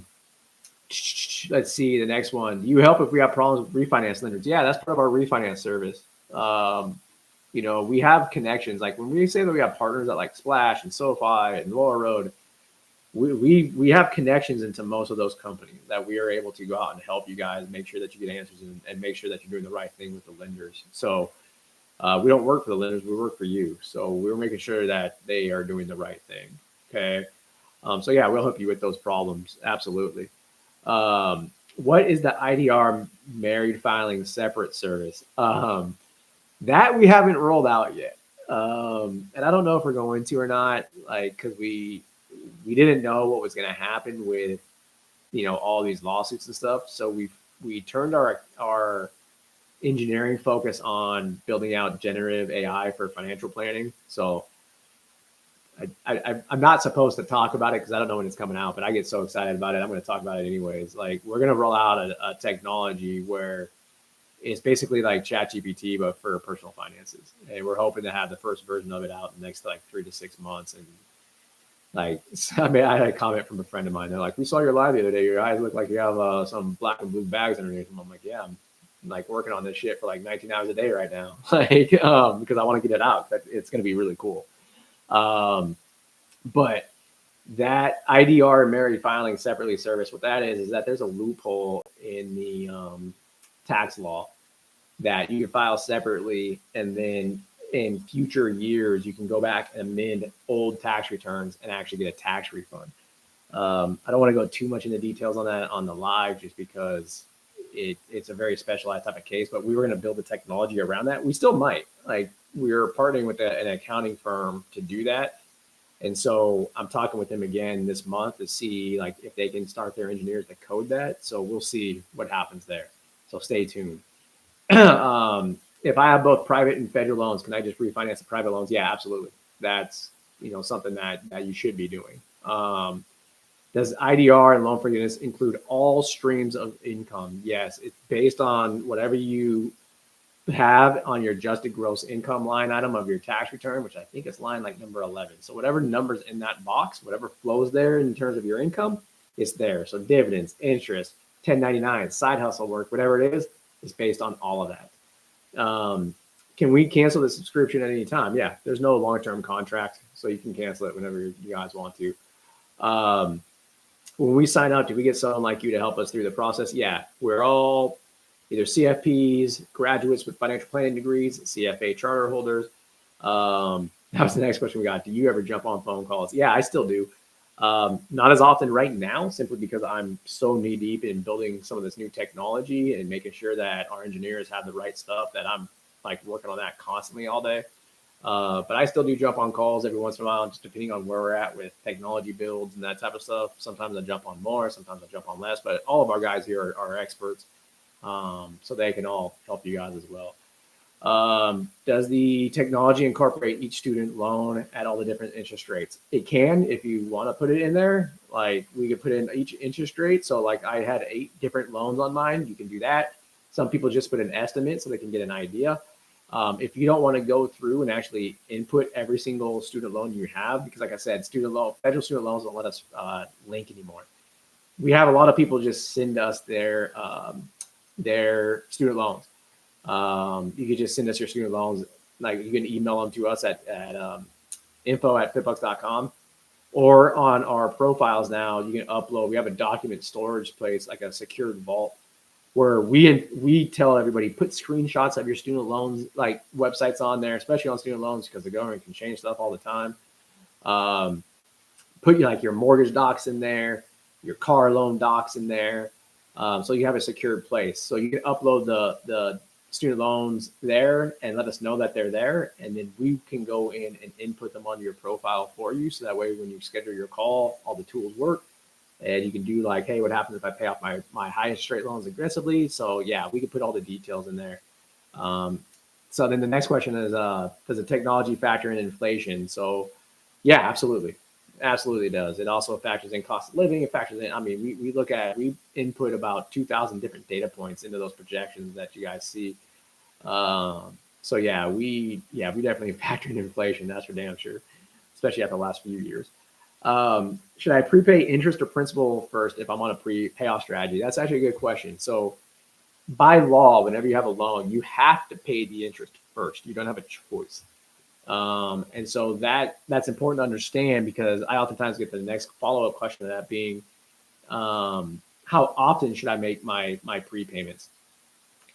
see the next one. Do you help if we have problems with refinance lenders? Yeah, that's part of our refinance service. We have connections. Like when we say that we have partners at like Splash and SoFi and Laurel Road, we have connections into most of those companies that we are able to go out and help you guys make sure that you get answers and make sure that you're doing the right thing with the lenders. So we don't work for the lenders, we work for you. So we're making sure that they are doing the right thing. Okay. So yeah, we'll help you with those problems. Absolutely. What is the IDR married filing separate service? That we haven't rolled out yet. And I don't know if we're going to or not, like, cause we didn't know what was going to happen with, all these lawsuits and stuff. So we turned our engineering focus on building out generative AI for financial planning. So I'm not supposed to talk about it because I don't know when it's coming out, but I get so excited about it. I'm going to talk about it anyways. Like we're going to roll out a technology where it's basically like ChatGPT, but for personal finances. And we're hoping to have the first version of it out in the next like 3 to 6 months. And like, I had a comment from a friend of mine. They're like, we saw your live the other day. Your eyes look like you have some black and blue bags underneath them. I'm like, yeah, I'm like working on this shit for like 19 hours a day right now. Like, because I want to get it out. It's going to be really cool. But that IDR married filing separately service, what that is that there's a loophole in the tax law that you can file separately, and then in future years you can go back and amend old tax returns and actually get a tax refund. I don't want to go too much into details on that on the live just because it's a very specialized type of case, but we were going to build the technology around that. We still might. Like we're partnering with an accounting firm to do that. And so I'm talking with them again this month to see like if they can start their engineers to code that. So we'll see what happens there. So stay tuned. If I have both private and federal loans, can I just refinance the private loans? Yeah, absolutely. That's something that you should be doing. Does IDR and loan forgiveness include all streams of income? Yes, it's based on whatever you have on your adjusted gross income line item of your tax return, which I think is line like number 11. So whatever numbers in that box, whatever flows there in terms of your income, it's there. So dividends, interest, 1099, side hustle work, whatever it is based on all of that. Can we cancel the subscription at any time? Yeah, there's no long-term contract, so you can cancel it whenever you guys want to. When we sign up, do we get someone like you to help us through the process? Yeah, we're all either CFPs, graduates with financial planning degrees, CFA charter holders. That was the next question we got. Do you ever jump on phone calls? Yeah, I still do. Not as often right now, simply because I'm so knee deep in building some of this new technology and making sure that our engineers have the right stuff that I'm like working on that constantly all day. But I still do jump on calls every once in a while, just depending on where we're at with technology builds and that type of stuff. Sometimes I jump on more, sometimes I jump on less, but all of our guys here are experts. So they can all help you guys as well. Does the technology incorporate each student loan at all the different interest rates? It can, if you want to put it in there. Like we could put in each interest rate. So like I had 8 different loans on mine. You can do that. Some people just put an estimate so they can get an idea. If you don't want to go through and actually input every single student loan you have, because like I said, federal student loans don't let us link anymore. We have a lot of people just send us their their student loans. You could just send us your student loans. Like you can email them to us at info@fitbux.com, or on our profiles now, you can upload. We have a document storage place, like a secured vault, where we tell everybody put screenshots of your student loans, like websites on there, especially on student loans, because the government can change stuff all the time. Put like your mortgage docs in there, your car loan docs in there, so you have a secured place. So you can upload the student loans there and let us know that they're there, and then we can go in and input them onto your profile for you. So that way, when you schedule your call, all the tools work, and you can do like, hey, what happens if I pay off my highest rate loans aggressively? So yeah, we can put all the details in there. So then the next question is, does the technology factor in inflation? So yeah, absolutely. Absolutely does. It also factors in cost of living. It factors in, I mean, we input about 2,000 different data points into those projections that you guys see. So yeah, we definitely factor in inflation. That's for damn sure, especially after the last few years. Should I prepay interest or principal first if I'm on a payoff strategy? That's actually a good question. So by law, whenever you have a loan, you have to pay the interest first. You don't have a choice. And so that's important to understand, because I oftentimes get the next follow-up question to that being, how often should I make my prepayments?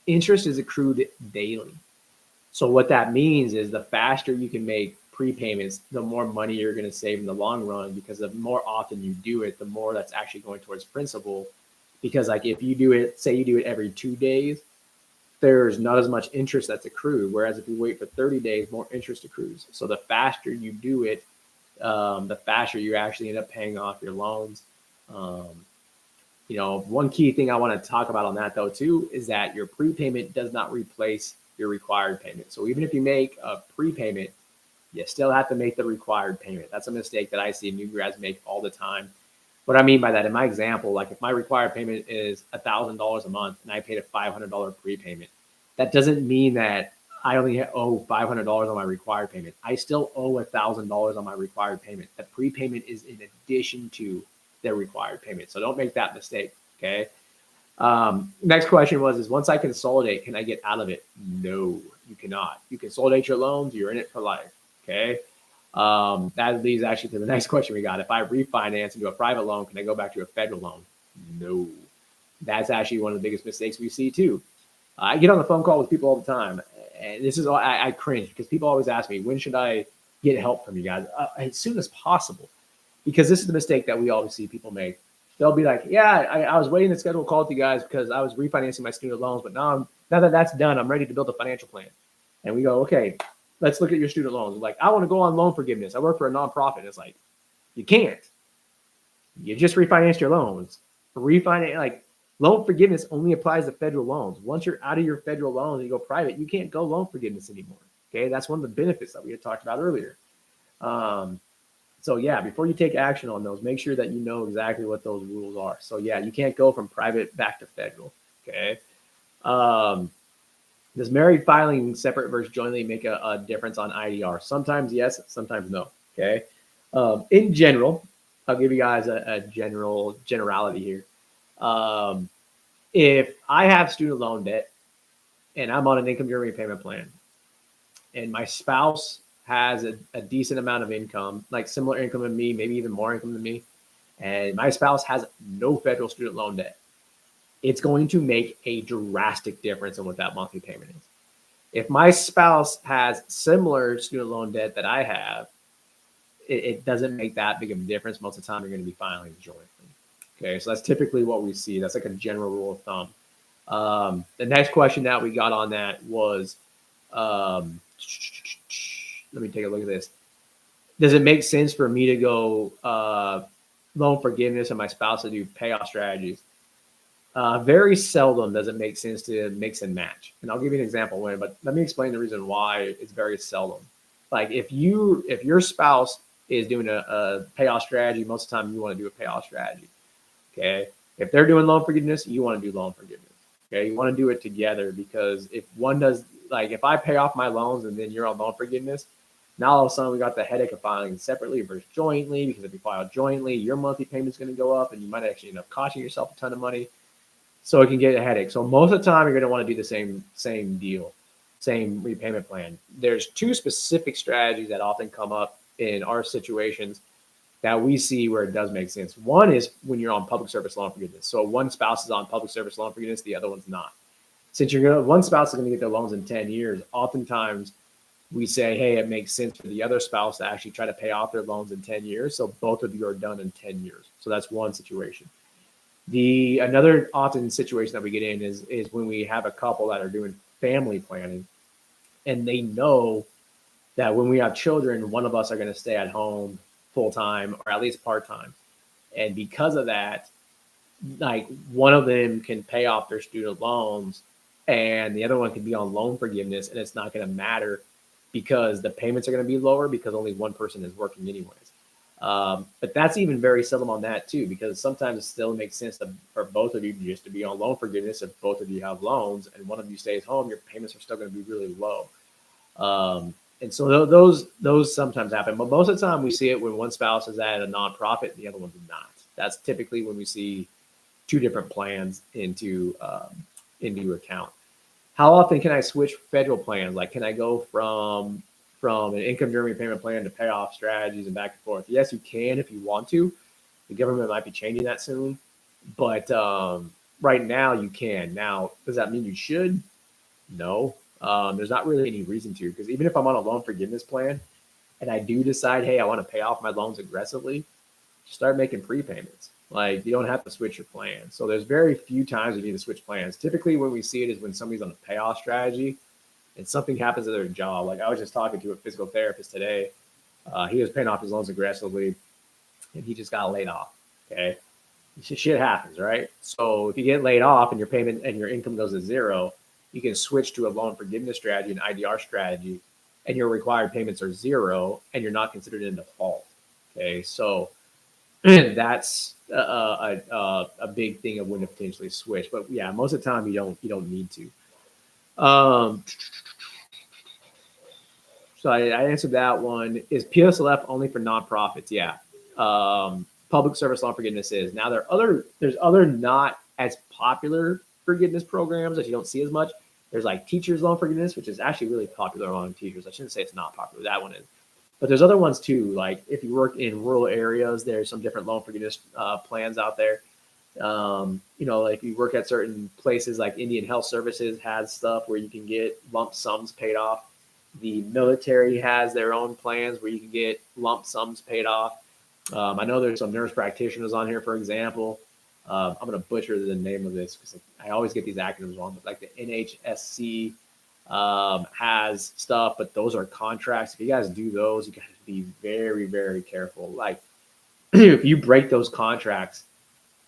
Interest is accrued daily. So what that means is the faster you can make prepayments, the more money you're going to save in the long run, because the more often you do it, the more that's actually going towards principal. Because like if you do it, say you do it every 2 days, there's not as much interest that's accrued. Whereas if you wait for 30 days, more interest accrues. So the faster you do it, the faster you actually end up paying off your loans. One key thing I want to talk about on that though too is that your prepayment does not replace your required payment. So even if you make a prepayment, you still have to make the required payment. That's a mistake that I see new grads make all the time. What I mean by that, in my example, like if my required payment is $1,000 a month and I paid a $500 prepayment, that doesn't mean that I only owe $500 on my required payment. I still owe $1,000 on my required payment. The prepayment is in addition to their required payment. So don't make that mistake. Okay. Next question is once I consolidate, can I get out of it? No, you cannot. You consolidate your loans, you're in it for life. Okay. That leads actually to the next question we got. If I refinance and do a private loan, can I go back to a federal loan? No. That's actually one of the biggest mistakes we see too. I get on the phone call with people all the time, and this is I cringe because people always ask me, when should I get help from you guys? As soon as possible, because this is the mistake that we always see people make. They'll be like, yeah, I was waiting to schedule a call with you guys because I was refinancing my student loans, but now that that's done, I'm ready to build a financial plan. And we go, okay, let's look at your student loans. Like, I want to go on loan forgiveness. I work for a nonprofit. It's like, you can't. You just refinanced your loans. Loan forgiveness only applies to federal loans. Once you're out of your federal loans and you go private, you can't go loan forgiveness anymore. Okay, that's one of the benefits that we had talked about earlier. So yeah, before you take action on those, make sure that you know exactly what those rules are. So yeah, you can't go from private back to federal. Okay. Does married filing separate versus jointly make a difference on IDR? Sometimes yes, sometimes no. Okay. In general, I'll give you guys a generality here. If I have student loan debt and I'm on an income-driven repayment plan, and my spouse has a decent amount of income, like similar income to me, maybe even more income than me, and my spouse has no federal student loan debt, it's going to make a drastic difference in what that monthly payment is. If my spouse has similar student loan debt that I have, it doesn't make that big of a difference. Most of the time, you're going to be filing jointly. Okay, so that's typically what we see. That's like a general rule of thumb. The next question that we got on that was, let me take a look at this. Does it make sense for me to go loan forgiveness and my spouse to do payoff strategies? Very seldom does it make sense to mix and match. And I'll give you an example when, but let me explain the reason why it's very seldom. Like if your spouse is doing a payoff strategy, most of the time you want to do a payoff strategy. Okay. If they're doing loan forgiveness, you want to do loan forgiveness. Okay. You want to do it together, because if one does, like if I pay off my loans and then you're on loan forgiveness, now all of a sudden we got the headache of filing separately versus jointly, because if you file jointly, your monthly payment is going to go up and you might actually end up costing yourself a ton of money. So it can get a headache. So most of the time, you're going to want to do the same deal, same repayment plan. There's two specific strategies that often come up in our situations that we see where it does make sense. One is when you're on public service loan forgiveness. So one spouse is on public service loan forgiveness, the other one's not. Since one spouse is going to get their loans in 10 years, oftentimes we say, hey, it makes sense for the other spouse to actually try to pay off their loans in 10 years. So both of you are done in 10 years. So that's one situation. Another often situation that we get in is when we have a couple that are doing family planning and they know that when we have children, one of us are going to stay at home full time or at least part time. And because of that, like one of them can pay off their student loans and the other one can be on loan forgiveness, and it's not going to matter because the payments are going to be lower because only one person is working anyways. But that's even very seldom on that too, because sometimes it still makes sense for both of you just to be on loan forgiveness. If both of you have loans and one of you stays home, your payments are still going to be really low. And so those sometimes happen, but most of the time we see it when one spouse is at a nonprofit and the other one's not. That's typically when we see two different plans into account. How often can I switch federal plans? Like, can I go from an income driven repayment plan to payoff strategies and back and forth? Yes, you can if you want to. The government might be changing that soon, but right now you can. Now, does that mean you should? No. There's not really any reason to, because even if I'm on a loan forgiveness plan and I do decide, hey, I want to pay off my loans aggressively, start making prepayments. Like, you don't have to switch your plan. So there's very few times you need to switch plans. Typically when we see it is when somebody's on a payoff strategy and something happens to their job. Like, I was just talking to a physical therapist today. He was paying off his loans aggressively and he just got laid off. Okay. Shit happens, right? So if you get laid off and your payment and your income goes to zero, you can switch to a loan forgiveness strategy, an IDR strategy, and your required payments are zero and you're not considered in default. Okay. So that's a big thing of when to potentially switch. But yeah, most of the time you don't need to. So I answered that one. Is PSLF only for nonprofits? Yeah. Public service loan forgiveness is. Now there's other not as popular forgiveness programs that you don't see as much. There's like teachers loan forgiveness, which is actually really popular among teachers. I shouldn't say it's not popular. That one is. But there's other ones too. Like if you work in rural areas, there's some different loan forgiveness plans out there. Like if you work at certain places like Indian Health Services has stuff where you can get lump sums paid off. The military has their own plans where you can get lump sums paid off. I know there's some nurse practitioners on here, for example. I'm going to butcher the name of this because I always get these acronyms wrong, but like the NHSC has stuff, but those are contracts. If you guys do those, you got to be very, very careful. Like if you break those contracts,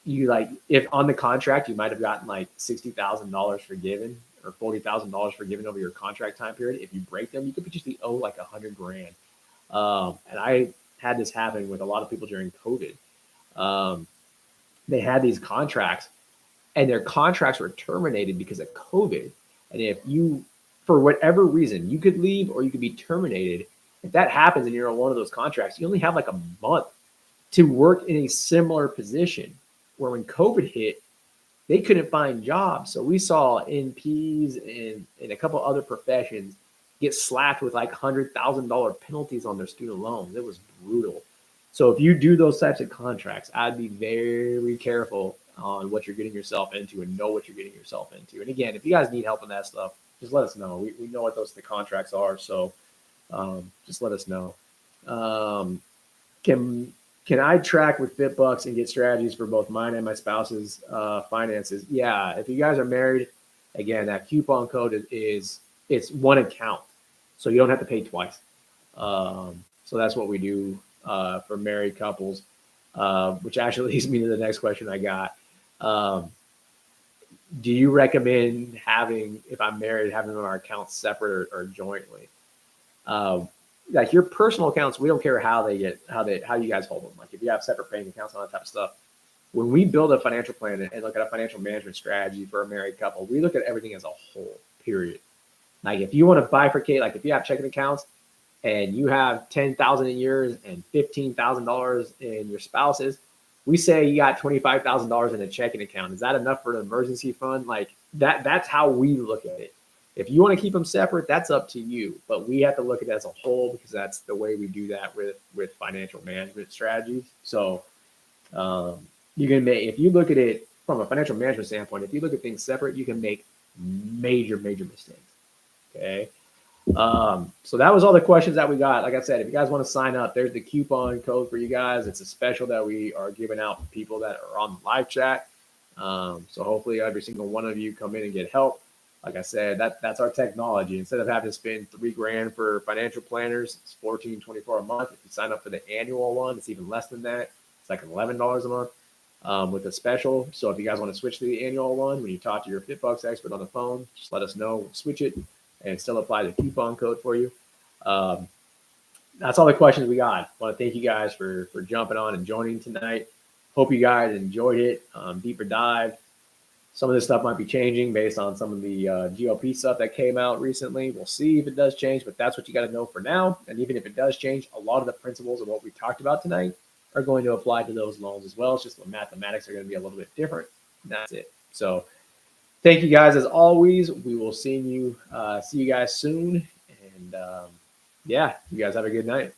if on the contract, you might've gotten like $60,000 forgiven or $40,000 forgiven over your contract time period. If you break them, you could potentially owe like $100,000. And I had this happen with a lot of people during COVID. They had these contracts and their contracts were terminated because of COVID. And if you, for whatever reason, you could leave or you could be terminated. If that happens and you're on one of those contracts, you only have like a month to work in a similar position, where when COVID hit, they couldn't find jobs. So we saw NPs and a couple other professions get slapped with like $100,000 penalties on their student loans. It was brutal. So if you do those types of contracts, I'd be very careful on what you're getting yourself into and know what you're getting yourself into. And again, if you guys need help on that stuff, just let us know. We know what the contracts are. So just let us know. Can I track with FitBUX and get strategies for both mine and my spouse's finances? Yeah. If you guys are married, again, that coupon code it's one account. So you don't have to pay twice. So that's what we do for married couples, which actually leads me to the next question I got. Do you recommend if I'm married, having our accounts separate or jointly? Like your personal accounts, we don't care how you guys hold them. Like if you have separate bank accounts, all that type of stuff. When we build a financial plan and look at a financial management strategy for a married couple, we look at everything as a whole, period. Like if you want to bifurcate, like if you have checking accounts and you have $10,000 in yours and $15,000 in your spouse's, we say you got $25,000 in a checking account. Is that enough for an emergency fund? Like that's how we look at it. If you want to keep them separate, that's up to you. But we have to look at it as a whole because that's the way we do that with financial management strategies. So you can make, if you look at it from a financial management standpoint, if you look at things separate, you can make major mistakes. Okay. So that was all the questions that we got. Like I said, if you guys want to sign up, there's the coupon code for you guys. It's a special that we are giving out for people that are on the live chat. So hopefully every single one of you come in and get help. Like I said, that's our technology. Instead of having to spend $3,000 for financial planners, it's $14.24 a month. If you sign up for the annual one, it's even less than that. It's like $11 a month with a special. So if you guys want to switch to the annual one, when you talk to your FitBUX expert on the phone, just let us know. We'll switch it and still apply the coupon code for you. That's all the questions we got. I want to thank you guys for jumping on and joining tonight. Hope you guys enjoyed it. Deeper dive. Some of this stuff might be changing based on some of the GLP stuff that came out recently. We'll see if it does change, but that's what you got to know for now. And even if it does change, a lot of the principles of what we talked about tonight are going to apply to those loans as well. It's just the mathematics are going to be a little bit different. And that's it. So thank you guys as always. We will see you guys soon. And yeah, you guys have a good night.